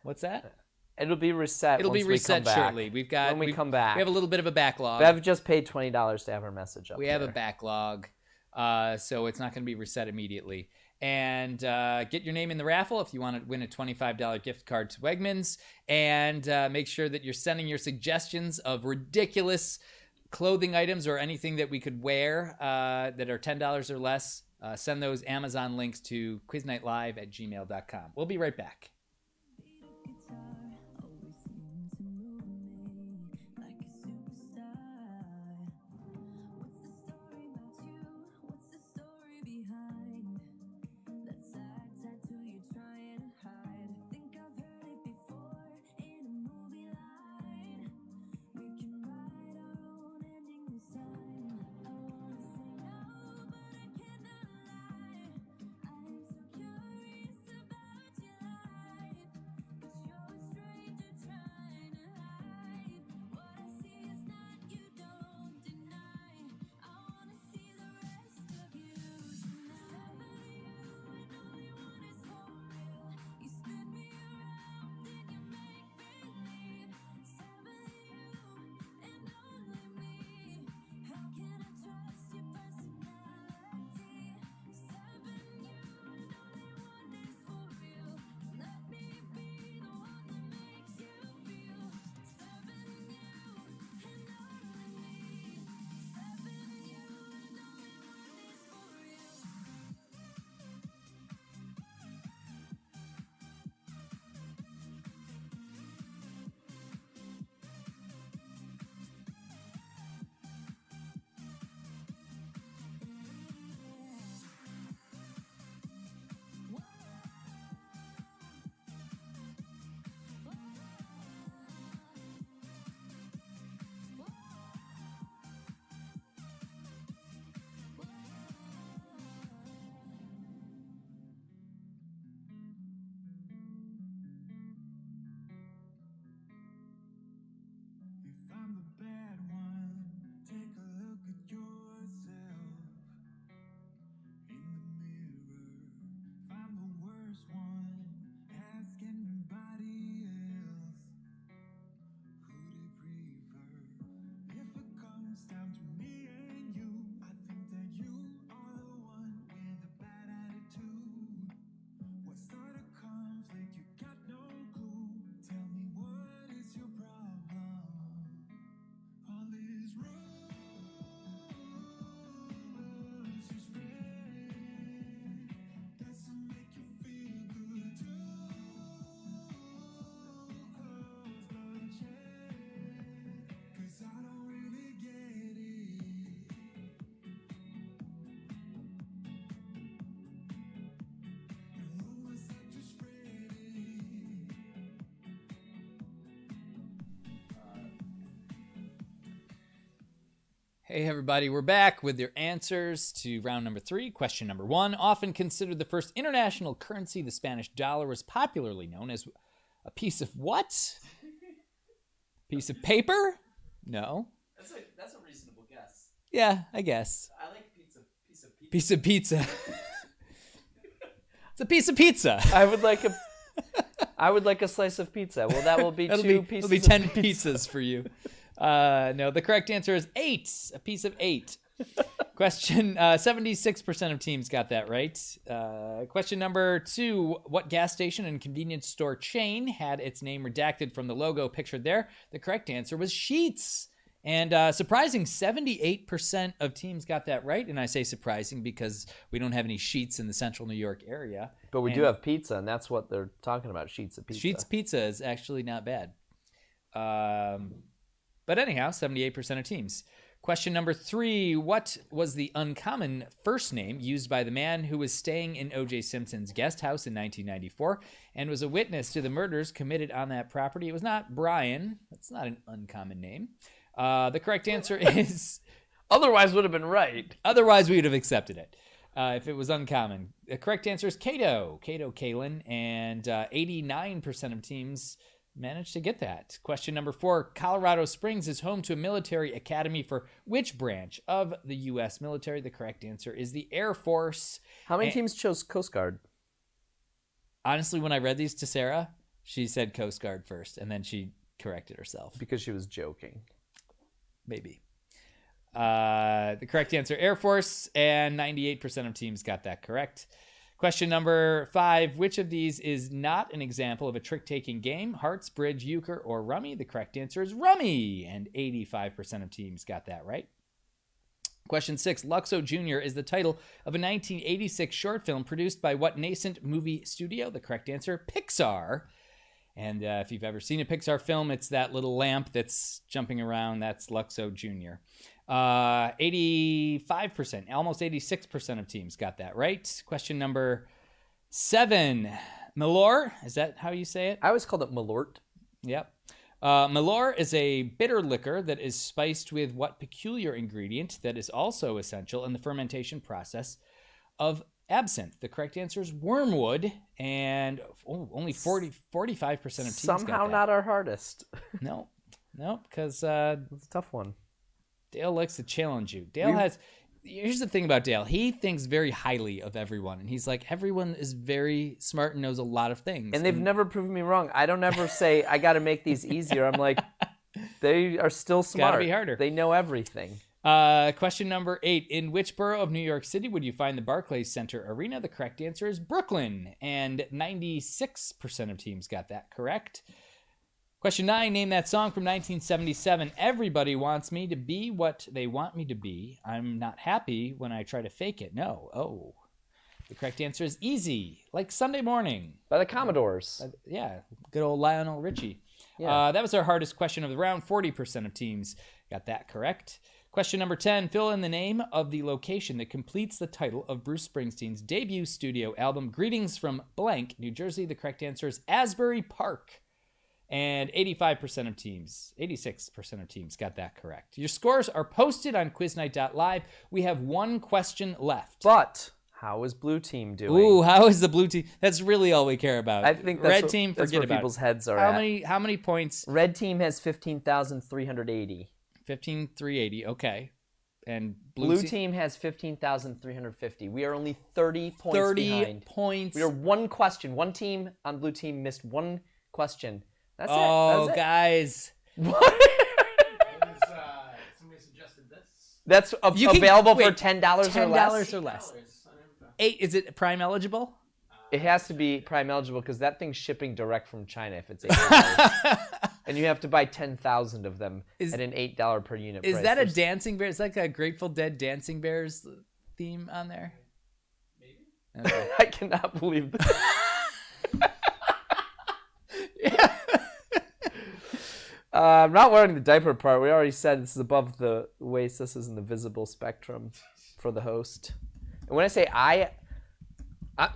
what's that? It'll be reset. It'll be once we reset come back. shortly. When we come back. We have a little bit of a backlog. Bev just paid $20 to have her message up We have there. a backlog, so it's not going to be reset immediately. And get your name in the raffle if you want to win a $25 gift card to Wegmans. And make sure that you're sending your suggestions of ridiculous clothing items or anything that we could wear that are $10 or less. Send those Amazon links to quiznightlive@gmail.com. We'll be right back. Hey everybody, we're back with your answers to round number 3. Question number 1. Often considered the first international currency, the Spanish dollar was popularly known as a piece of what? Piece of paper? No. That's a reasonable guess. Yeah, I guess. I like piece of pizza. Piece of pizza. It's a piece of pizza. I would like a slice of pizza. Well, that will be two pieces. It'll be 10 pizzas for you. No, the correct answer is 8. A piece of 8. Question, 76% of teams got that right. Question number 2, what gas station and convenience store chain had its name redacted from the logo pictured there? The correct answer was Sheetz. And surprising, 78% of teams got that right. And I say surprising because we don't have any Sheetz in the central New York area. But we And do have pizza, and that's what they're talking about, Sheetz of pizza. Sheetz Pizza is actually not bad. But anyhow, 78% of teams. Question number 3. What was the uncommon first name used by the man who was staying in O.J. Simpson's guest house in 1994 and was a witness to the murders committed on that property? It was not Brian. That's not an uncommon name. The correct answer is... Otherwise would have been right. Otherwise, we would have accepted it if it was uncommon. The correct answer is Cato Kalin, and 89% of teams managed to get that. Question number 4. Colorado Springs is home to a military academy for which branch of the U.S. military? The correct answer is the Air Force. How many teams chose Coast Guard? Honestly, when I read these to Sarah, she said Coast Guard first, and then she corrected herself. Because she was joking. Maybe. The correct answer, Air Force, and 98% of teams got that correct. Question number 5. Which of these is not an example of a trick-taking game? Hearts, bridge, euchre, or rummy? The correct answer is rummy, and 85% of teams got that right. Question 6. Luxo Jr. is the title of a 1986 short film produced by what nascent movie studio? The correct answer, Pixar. And if you've ever seen a Pixar film, it's that little lamp that's jumping around. That's Luxo Jr. 85%, almost 86% of teams got that right. Question number 7. Malort, is that how you say it? I always called it Malort. Yep. Malort is a bitter liquor that is spiced with what peculiar ingredient that is also essential in the fermentation process of absinthe? The correct answer is wormwood, and only 45% of teams Somehow got that. not our hardest. No, because It's a tough one. Dale likes to challenge you. Here's the thing about Dale. He thinks very highly of everyone, and he's like, everyone is very smart and knows a lot of things. And they've never proven me wrong. I don't ever say, I got to make these easier. I'm like, they are still smart. Gotta be harder. They know everything. Question number 8. In which borough of New York City would you find the Barclays Center Arena? The correct answer is Brooklyn, and 96% of teams got that correct. Question 9. Name that song from 1977. Everybody wants me to be what they want me to be. I'm not happy when I try to fake it. No. Oh. The correct answer is Easy, like Sunday Morning. By the Commodores. Yeah, good old Lionel Richie. Yeah. That was our hardest question of the round. 40% of teams got that correct. Question number 10. Fill in the name of the location that completes the title of Bruce Springsteen's debut studio album, Greetings from Blank, New Jersey. The correct answer is Asbury Park. And 86% of teams got that correct. Your scores are posted on quiznight.live. We have one question left. But how is Blue Team doing? Ooh, how is the blue team? That's really all we care about. I think Red team, that's forget where about people's it. heads are How at. How many points? Red Team has 15,380. 15,380. Okay. And Blue Team has 15,350. We are only 30 points 30 behind. points. We are one question. One team on Blue Team missed one question. That's Oh, it. guys. What? Somebody suggested this. That's You can- available for wait, $10 or less? $10 or less. 8, is it Prime eligible? It has to be Prime eligible because that thing's shipping direct from China if it's $8. And you have to buy 10,000 of them at an $8 per unit price. Is that a Dancing Bears? Is that like a Grateful Dead Dancing Bears theme on there? Maybe. Okay. I cannot believe this. I'm not wearing the diaper part. We already said this is above the waist. This is in the visible spectrum for the host. And when I say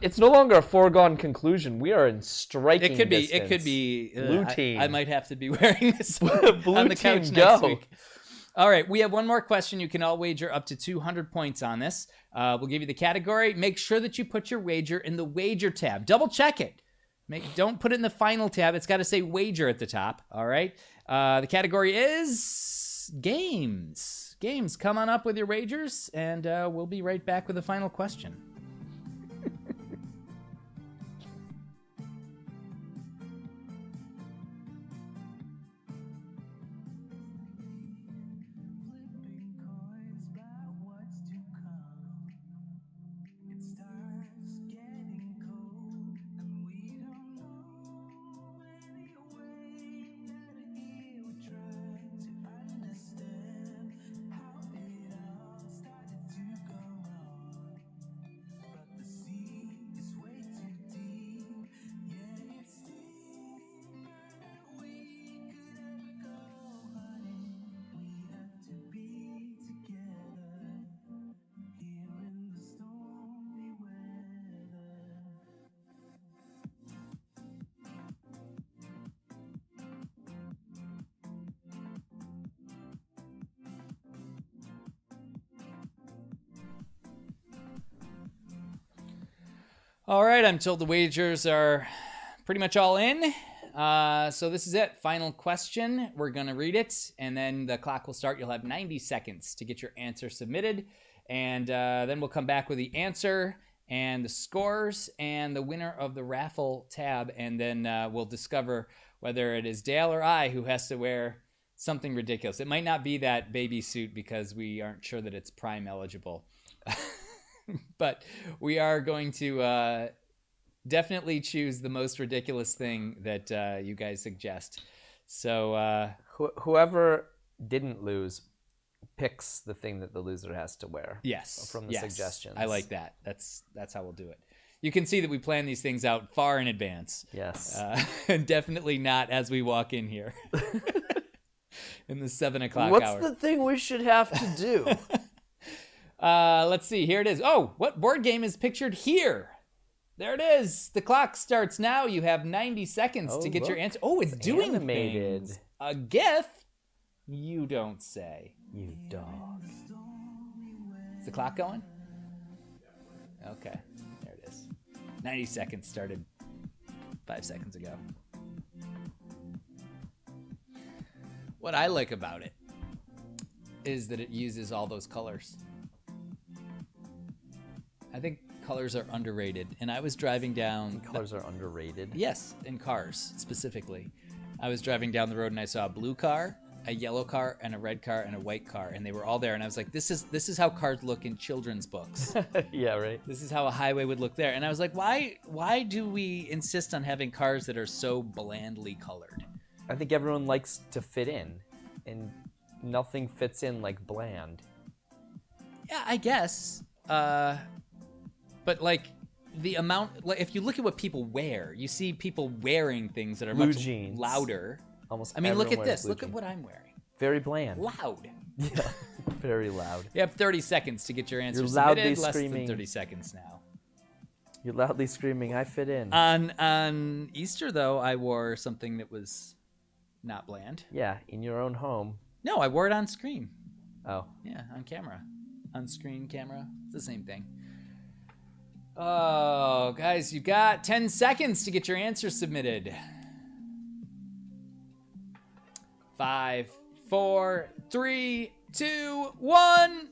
it's no longer a foregone conclusion. We are in striking distance. It could be. Blue team. I might have to be wearing this Blue on the couch team, next go. week. All right, we have one more question. You can all wager up to 200 points on this. We'll give you the category. Make sure that you put your wager in the wager tab. Double check it. Don't put it in the final tab. It's got to say wager at the top. All right. The category is games. Games. Come on up with your wagers, and we'll be right back with the final question. Flipping coins about what's to come. It starts getting cold, and we don't know any way out of here. We try to understand. All right, I'm told the wagers are pretty much all in. So this is it. Final question. We're going to read it, and then the clock will start. You'll have 90 seconds to get your answer submitted, and then we'll come back with the answer and the scores and the winner of the raffle tab, and then we'll discover whether it is Dale or I who has to wear something ridiculous. It might not be that baby suit because we aren't sure that it's Prime eligible. But we are going to definitely choose the most ridiculous thing that you guys suggest. So Whoever didn't lose picks the thing that the loser has to wear. yes, From the suggestions. I like that. That's how we'll do it. You can see that we plan these things out far in advance. Yes. And definitely not as we walk in here in the 7 o'clock What's hour. the thing we should have to do? Let's see. Here it is. Oh, what board game is pictured here? There it is. The clock starts now. You have 90 seconds to get your look. answer. Oh, it's doing animated. things. A GIF? You don't say. You dog. Is the clock going? Okay. There it is. 90 seconds started 5 seconds ago. What I like about it is that it uses all those colors. I think colors are underrated. And I was driving down... Colors are underrated. Yes, in cars specifically. I was driving down the road and I saw a blue car, a yellow car, and a red car, and a white car. And they were all there. And I was like, this is how cars look in children's books. Yeah, right. This is how a highway would look there. And I was like, why do we insist on having cars that are so blandly colored? I think everyone likes to fit in, and nothing fits in like bland. Yeah, I guess. But like the amount, like if you look at what people wear, you see people wearing things that are Blue much jeans. louder. Almost. I mean, look everyone at wears this. blue Look at jeans. what I'm wearing. Very bland. Loud. Yeah, very loud. You have 30 seconds to get your answer You're loudly submitted. Less than screaming. 30 seconds now. You're loudly screaming, "I fit in." On Easter though, I wore something that was not bland. Yeah, in your own home. No, I wore it on screen. Oh, Yeah, on camera. On screen camera. It's the same thing. Oh, guys, you've got 10 seconds to get your answer submitted. 5, 4, 3, 2, 1.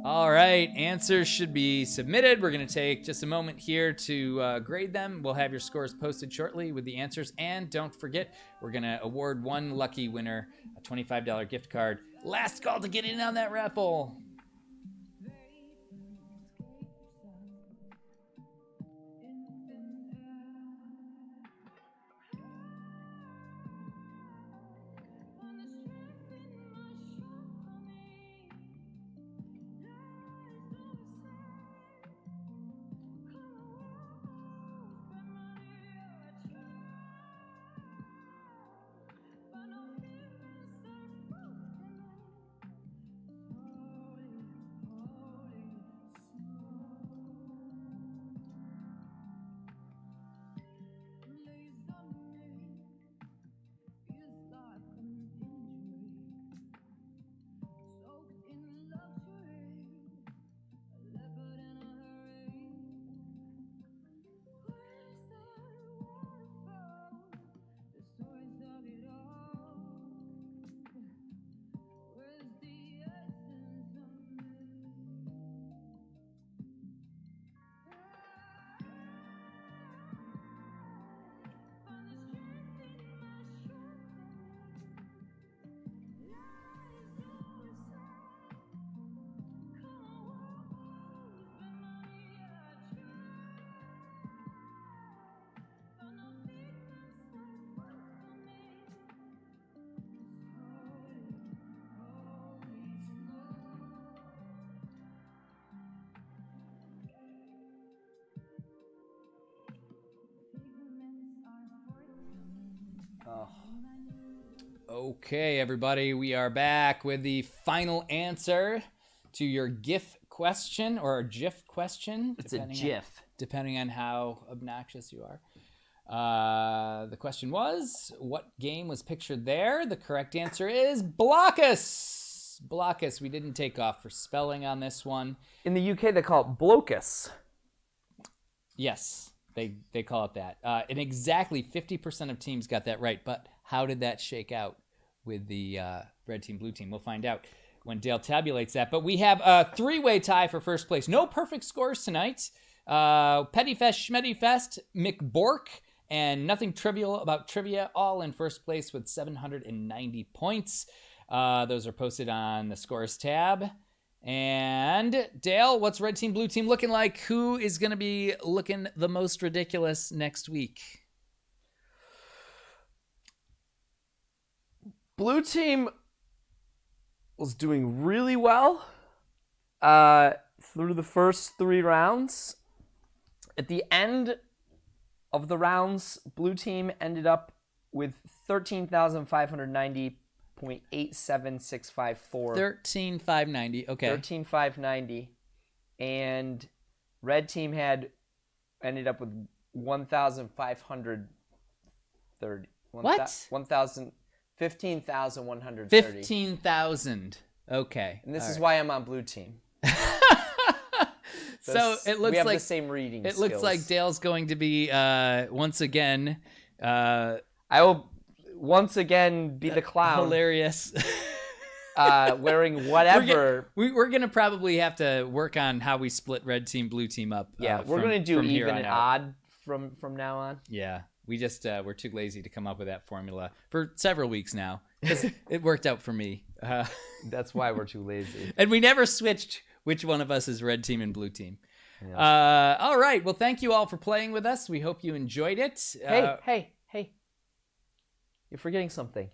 All right, answers should be submitted. We're going to take just a moment here to grade them. We'll have your scores posted shortly with the answers. And don't forget, we're going to award one lucky winner a $25 gift card. Last call to get in on that raffle. Okay, everybody, we are back with the final answer to your GIF question or GIF question. it's a depending on- GIF. depending on how obnoxious you are. The question was, what game was pictured there? The correct answer is Blockus. Blockus. We didn't take off for spelling on this one. In the UK, they call it Blocus. Yes, they call it that. And exactly 50% of teams got that right. But how did that shake out with the red team, blue team? We'll find out when Dale tabulates that. But we have a three-way tie for first place. No perfect scores tonight. Petty Fest, Schmetty Fest, McBork, and Nothing Trivial About Trivia, all in first place with 790 points. Those are posted on the scores tab. And Dale, what's red team, blue team looking like? Who is going to be looking the most ridiculous next week? Blue team was doing really well through the first 3 rounds. At the end of the rounds, blue team ended up with 13,590.87654. 13,590. Okay. 13,590. And red team ended up with 1,530. What? 15,130. 15,000. Okay. And this All is right. why I'm on blue team. So it looks we have like the same reading it skills. looks like Dale's going to be once again I will once again be the clown, hilarious. wearing whatever. We're gonna probably have to work on how we split red team, blue team up. Yeah, we're gonna do from here even on and out. odd from now on. Yeah, we just we're too lazy to come up with that formula for several weeks now because it worked out for me. That's why we're too lazy. And we never switched which one of us is red team and blue team. All right. Well, thank you all for playing with us. We hope you enjoyed it. Hey! You're forgetting something.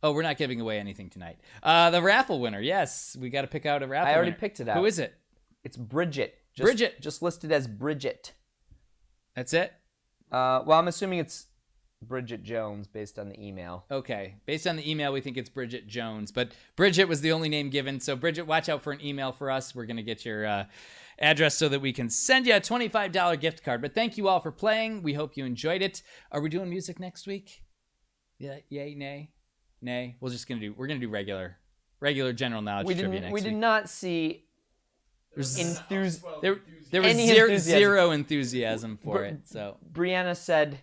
Oh, we're not giving away anything tonight. The raffle winner. Yes, we got to pick out a raffle I already winner. picked it out. Who is it? It's Bridget. Bridget. Just listed as Bridget. That's it? Well, I'm assuming it's Bridget Jones based on the email. Okay. Based on the email, we think it's Bridget Jones. But Bridget was the only name given. So, Bridget, watch out for an email for us. We're going to get your address so that we can send you a $25 gift card. But thank you all for playing. We hope you enjoyed it. Are we doing music next week? Yeah, yay, nay? Nay. We're gonna do regular general knowledge trivia next We week. did not see There's enthusiasm. there was Any zero, enthusiasm. zero enthusiasm for it. So Brianna said,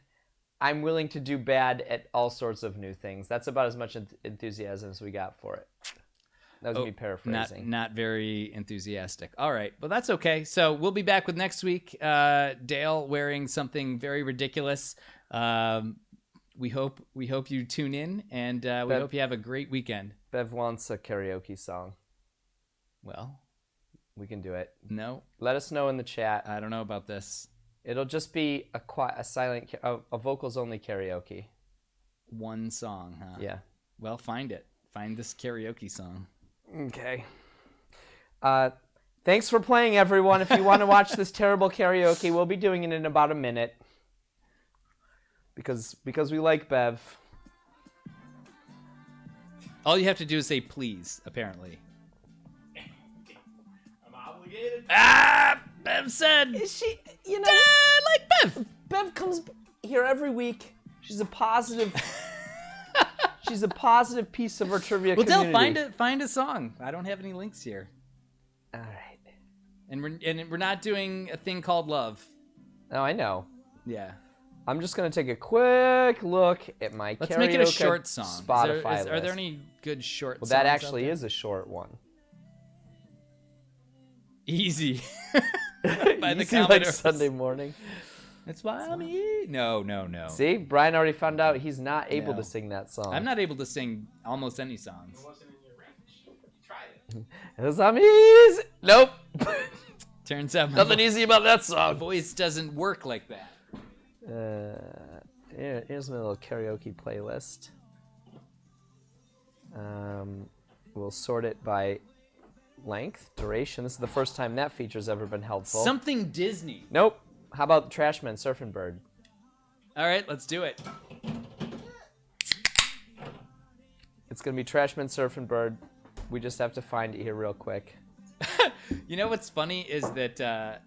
"I'm willing to do bad at all sorts of new things." That's about as much enthusiasm as we got for it. That was me paraphrasing. not very enthusiastic. All right, well that's okay. So we'll be back with next week. Dale wearing something very ridiculous. We hope you tune in, and we hope you have a great weekend. Bev wants a karaoke song. Well, We can do it. no, Let us know in the chat. I don't know about this. It'll just be a silent, a vocals only karaoke. One song, huh? Yeah. Well, find it. Find this karaoke song. Okay. Thanks for playing, everyone. If you want to watch this terrible karaoke, we'll be doing it in about a minute. Because we like Bev. All you have to do is say please, apparently. I'm obligated. Bev said. Is she, you know, I like Bev. Bev comes here every week. She's a positive. She's a positive piece of our trivia Well, Dale, community. find a song. I don't have any links here, All right. and we're not doing a thing called love. Oh, I know. Yeah. I'm just gonna take a quick look at my Let's karaoke make it a short song. Spotify list. Are there any good short Well, songs? that out actually there? is a short one. Easy. By the You see, like Commodores. Sunday morning. It's why I'm here. No. See, Brian already found out he's not able No. to sing that song. I'm not able to sing almost any songs. It wasn't in your range. You tried it. It's I'm easy. Nope. Turns out my Nothing easy about that song. voice doesn't work like that. Here's my little karaoke playlist. We'll sort it by length, duration. This is the first time that feature's ever been helpful. Something Disney. Nope. How about Trashman Surfing Bird? All right, let's do it. It's gonna be Trashman Surfing Bird. We just have to find it here real quick. You know what's funny is that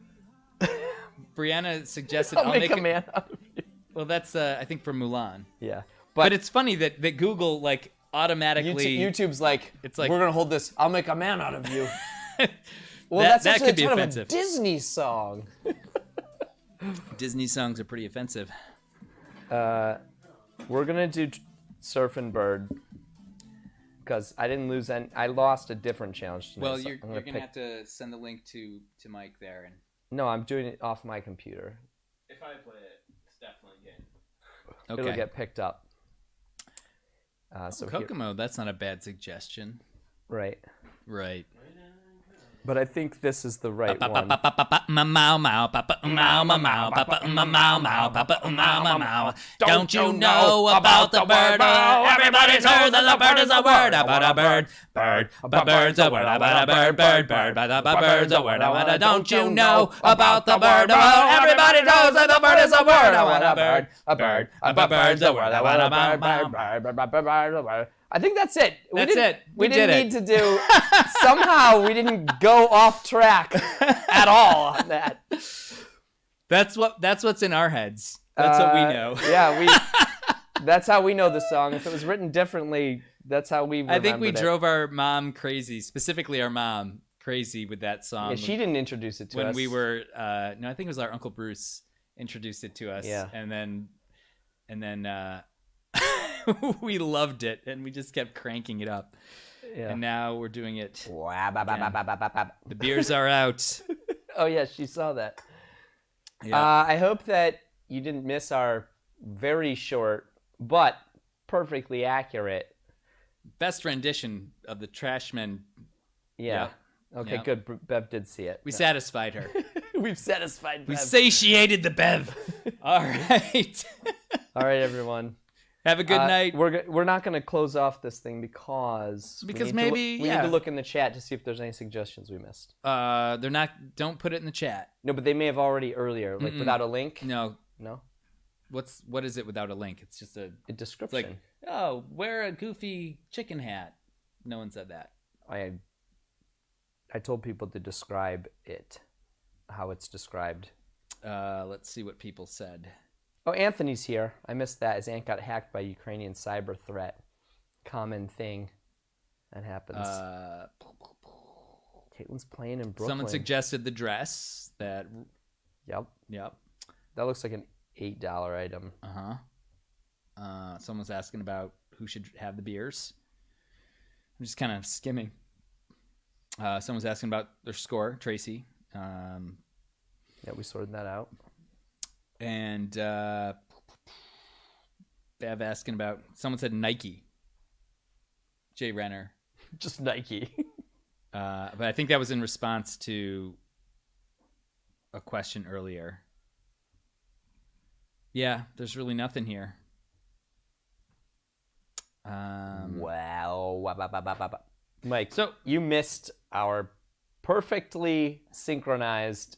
Brianna suggested I'll make a man out of you. Well, that's I think from Mulan. Yeah, But it's funny that Google like automatically. YouTube's like, It's like- we're gonna hold this. I'll make a man out of you. Well, That that's actually could be kind offensive. of a Disney song. Disney songs are pretty offensive. We're gonna do Surfing Bird because I didn't lose any. I lost a different challenge tonight. Well, so you're I'm gonna pick- have to send the link to Mike there, and No, I'm doing it off my computer. If I play it, it's definitely getting. okay. It'll get picked up. So here, Kokomo, that's not a bad suggestion. right. Right. But I think this is the right one. Don't you know about the bird? Everybody knows that the bird is a word. About a bird, bird's a word. About a bird, bird's a word. Don't you know about the bird? Everybody knows that the bird is a word. About a bird, bird's a word. I think that's it. That's it. We We did didn't it. need to do. Somehow we didn't go off track at all on that. That's what's in our heads. That's what we know. Yeah, that's how we know the song. If it was written differently, that's how we I think we remembered it. drove our mom crazy, specifically our mom crazy with that song. Yeah, she didn't introduce it to when us. we were no, I think it was our Uncle Bruce introduced it to us. Yeah. And then we loved it and we just kept cranking it up. Yeah. And now we're doing it. Oh The beers are out. yeah, she saw that. Yeah. I hope that you didn't miss our very short but perfectly accurate. Best rendition of the Trashmen. Yeah. Okay, Yeah. good. Bev did see it. We satisfied her. We've satisfied We Bev. satiated the Bev. All right. All right, everyone. Have a good night. We're not going to close off this thing because we need maybe, to we yeah. need to look in the chat to see if there's any suggestions we missed. They're not. Don't put it in the chat. No, but they may have already earlier, like without a link. No. No, What is it without a link? It's just a. a It's description. like, oh, wear a goofy chicken hat. No one said that. I told people to describe it, how it's described. Let's see what people said. Oh, Anthony's here. I missed that. His aunt got hacked by Ukrainian cyber threat. Common thing that happens. Caitlin's playing in Brooklyn. Someone suggested the dress. That. Yep. Yep. That looks like an $8 item. Someone's asking about who should have the beers. I'm just kind of skimming. Someone's asking about their score, Tracy. Yeah, we sorted that out. And Bev asking about. Someone said Nike. Jay Renner. Just Nike. But I think that was in response to a question earlier. Yeah, there's really nothing here. Wow. Mike, So- you missed our perfectly synchronized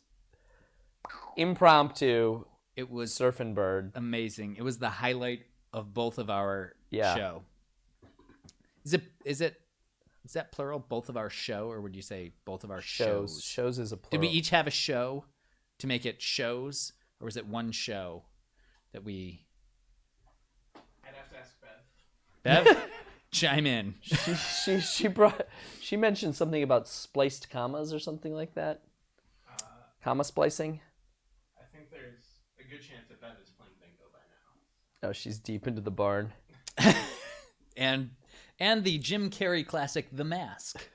impromptu It was surfing bird. amazing. It was the highlight of both of our Yeah. show. Is that plural? Both of our show, or would you say both of our shows? Shows is a plural. Did we each have a show to make it shows, or was it one show that we? I'd have to ask Bev. Bev, chime in. She mentioned something about spliced commas or something like that. Comma splicing. I think there's a good chance that Bev is playing bingo by now. Oh, she's deep into the barn. and the Jim Carrey classic, The Mask.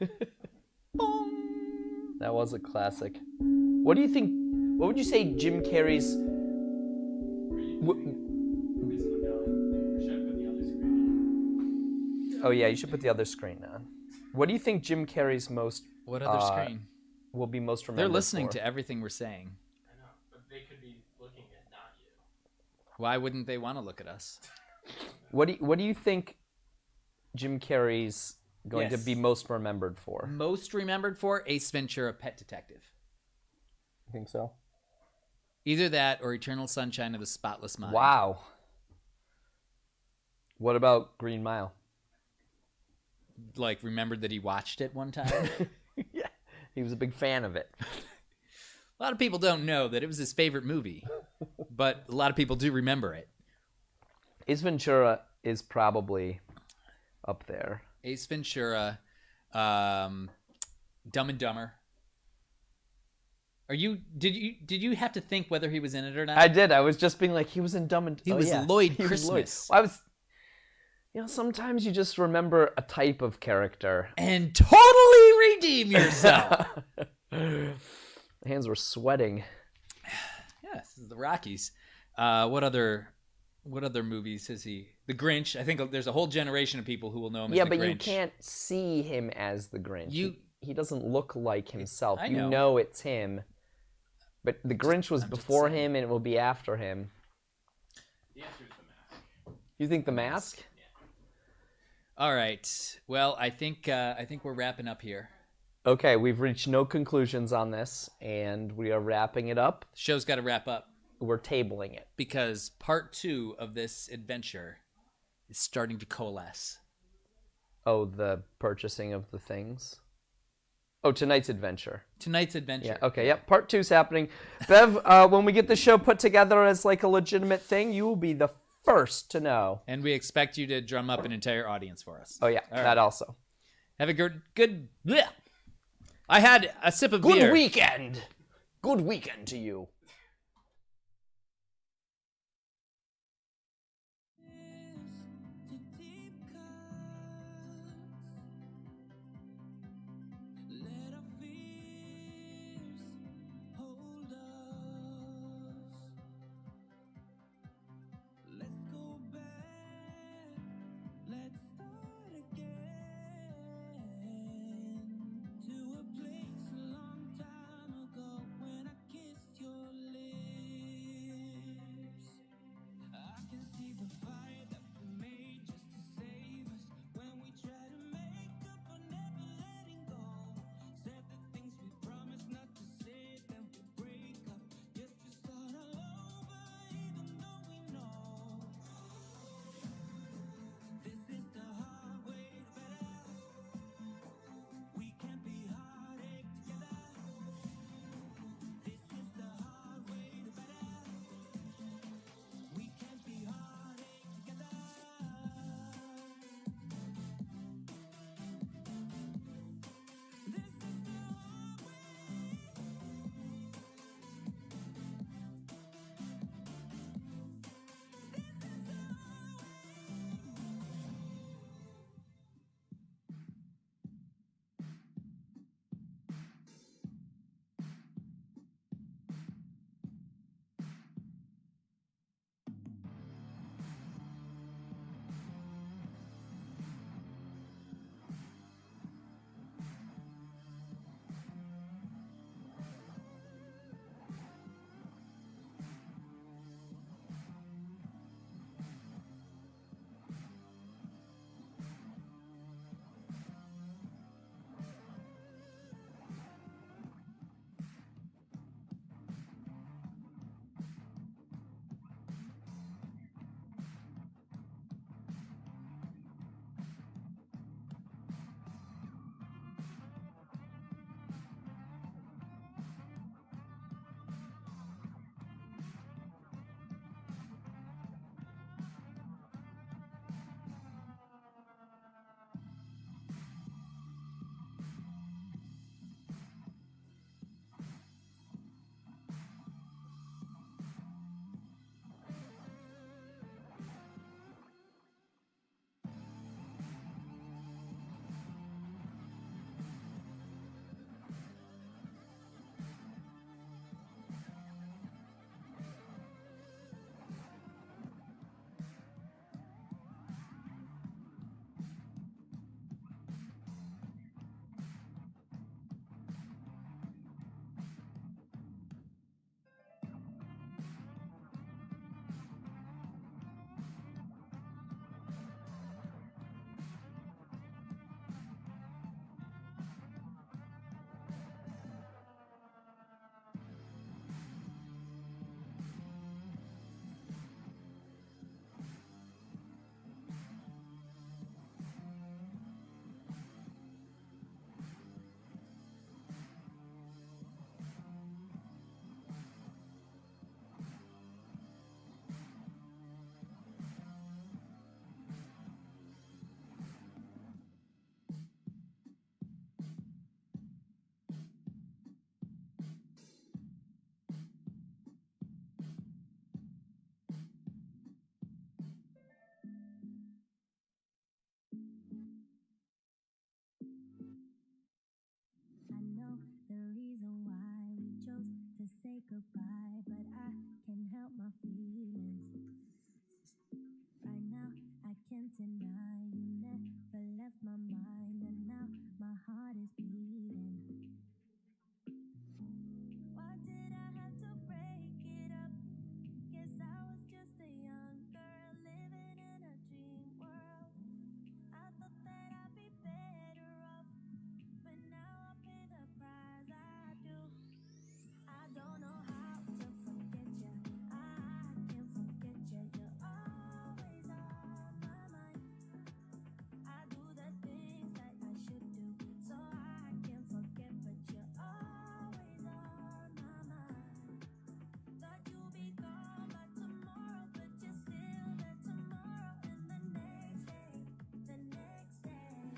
That was a classic. What do you think? What would you say Jim Carrey's? Basically going. Or should I put the other screen on? Oh yeah, you should put the other screen on. What do you think Jim Carrey's most What other screen? will be most remembered They're listening for? to everything we're saying. I know, but they could be looking at not you. Why wouldn't they want to look at us? What do you think Jim Carrey's going to Yes. be most remembered for? Most remembered for Ace Ventura, Pet Detective. You think so? Either that or Eternal Sunshine of the Spotless Mind. Wow. What about Green Mile? Like, remembered that he watched it one time. Yeah, he was a big fan of it. A lot of people don't know that it was his favorite movie, but a lot of people do remember it. Ace Ventura is probably up there. Ace Ventura, Dumb and Dumber. Did you have to think whether he was in it or not? I did. I was just being like, he was in Dumb and... He was Lloyd Christmas. Well, I was... sometimes you just remember a type of character. And totally redeem yourself. My hands were sweating. Yeah, this is the Rockies. What other movies is he? The Grinch. I think there's a whole generation of people who will know him as the Grinch. Yeah, but you can't see him as the Grinch. He doesn't look like himself. I You know. know it's him. But the Grinch was before him, and it will be after him. The answer is The Mask. You think The Mask? All right. Well, I think we're wrapping up here. Okay, we've reached no conclusions on this, and we are wrapping it up. The show's got to wrap up We're tabling it. because part 2 of this adventure is starting to coalesce. Oh, the purchasing of the things? Oh, tonight's adventure. Tonight's adventure. Yeah, okay, yep. Part 2's happening. Bev, when we get the show put together as like a legitimate thing, you will be the first to know. And we expect you to drum up an entire audience for us. Oh, yeah, All right. that also. Have a good. Bleh. I had a sip of beer. Good weekend! Good weekend to you. To deep cuts, let our fears hold us. Let's go back, let's start again to a place a long time ago when I kissed your say goodbye, but I can't help my feelings. Right now, I can't deny you never left my mind, and now my heart is beating. Why did I have to break it up? Guess I was just a young girl living in a dream world. I thought that I'd be better off, but now I pay the price. I do. I don't know how to forget you. I can't forget you. You're always on my mind. I do the things that I should do, so I can't forget, but you're always on my mind. Thought you'd be gone by tomorrow, but you're still there tomorrow, and the next day, the next day.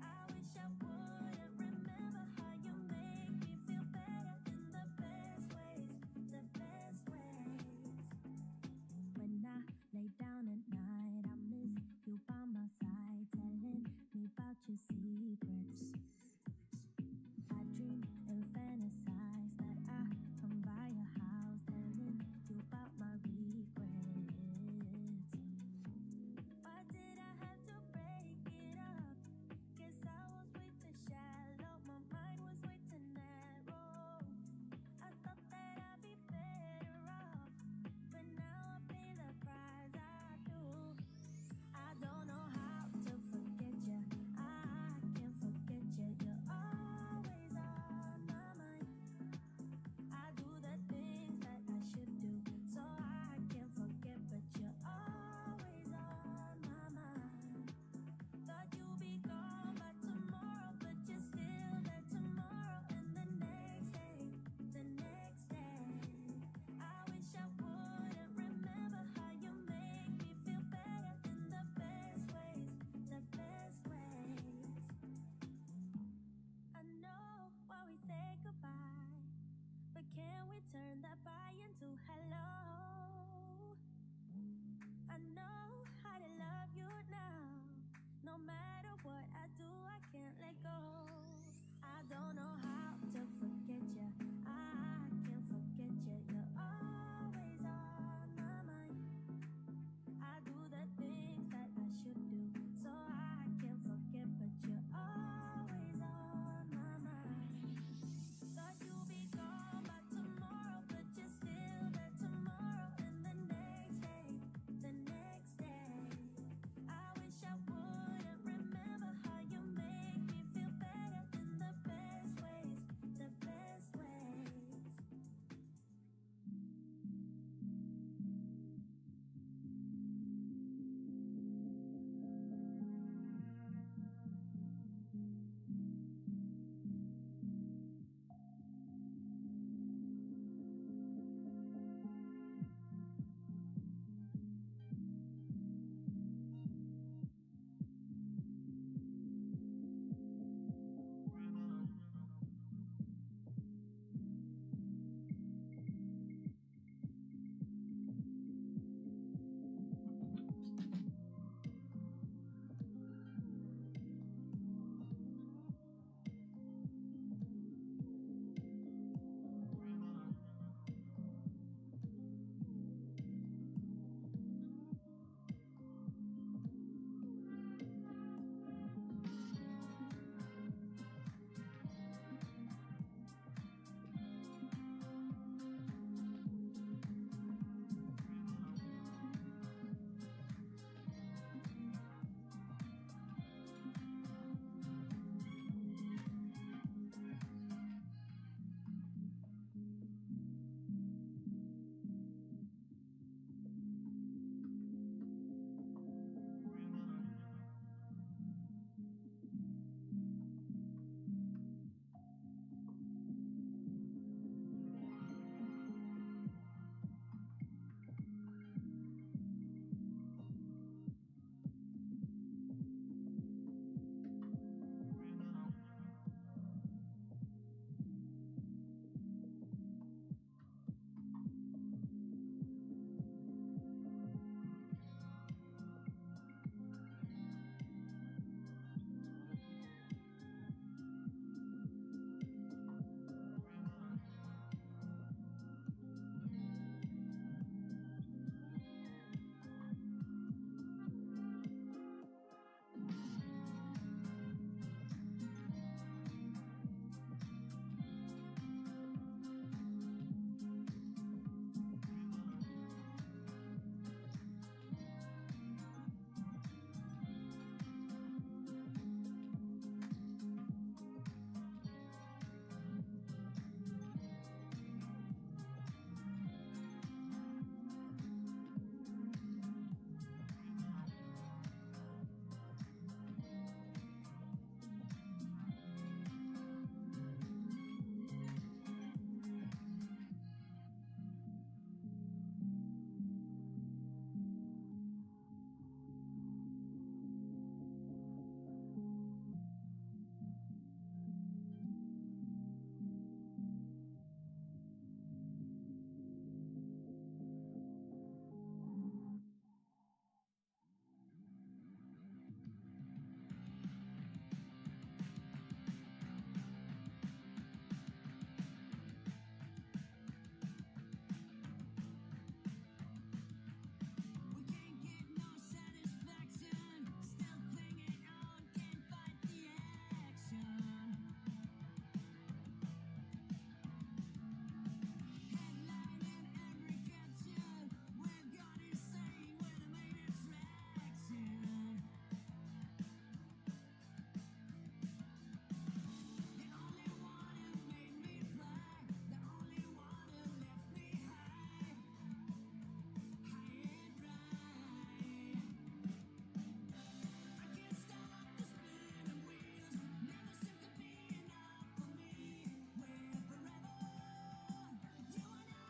I wish I wouldn't remember how you make me feel better in the best ways, the best ways. When I lay down at night, I miss you by my side, telling me about your secrets. I dream and fantasize that I come by your house, telling you about my regrets. Why did I have to break it up? Guess I was way too shallow, my mind was way too narrow. I thought that I'd be better off, but now I pay the price. I do. I don't know how to forget you. I can't forget you. You're always on my mind. I do the things that I should do, so I can't forget, but you're always on my mind. Thought you'd be gone by tomorrow, but you're still there tomorrow, and the next day, the next day. I wish I wouldn't remember how you make me feel better in the best ways, the best ways. I know why we say goodbye, but can we turn that bye into hello? I know how to love you now. No matter what I do, I can't let go. I don't know how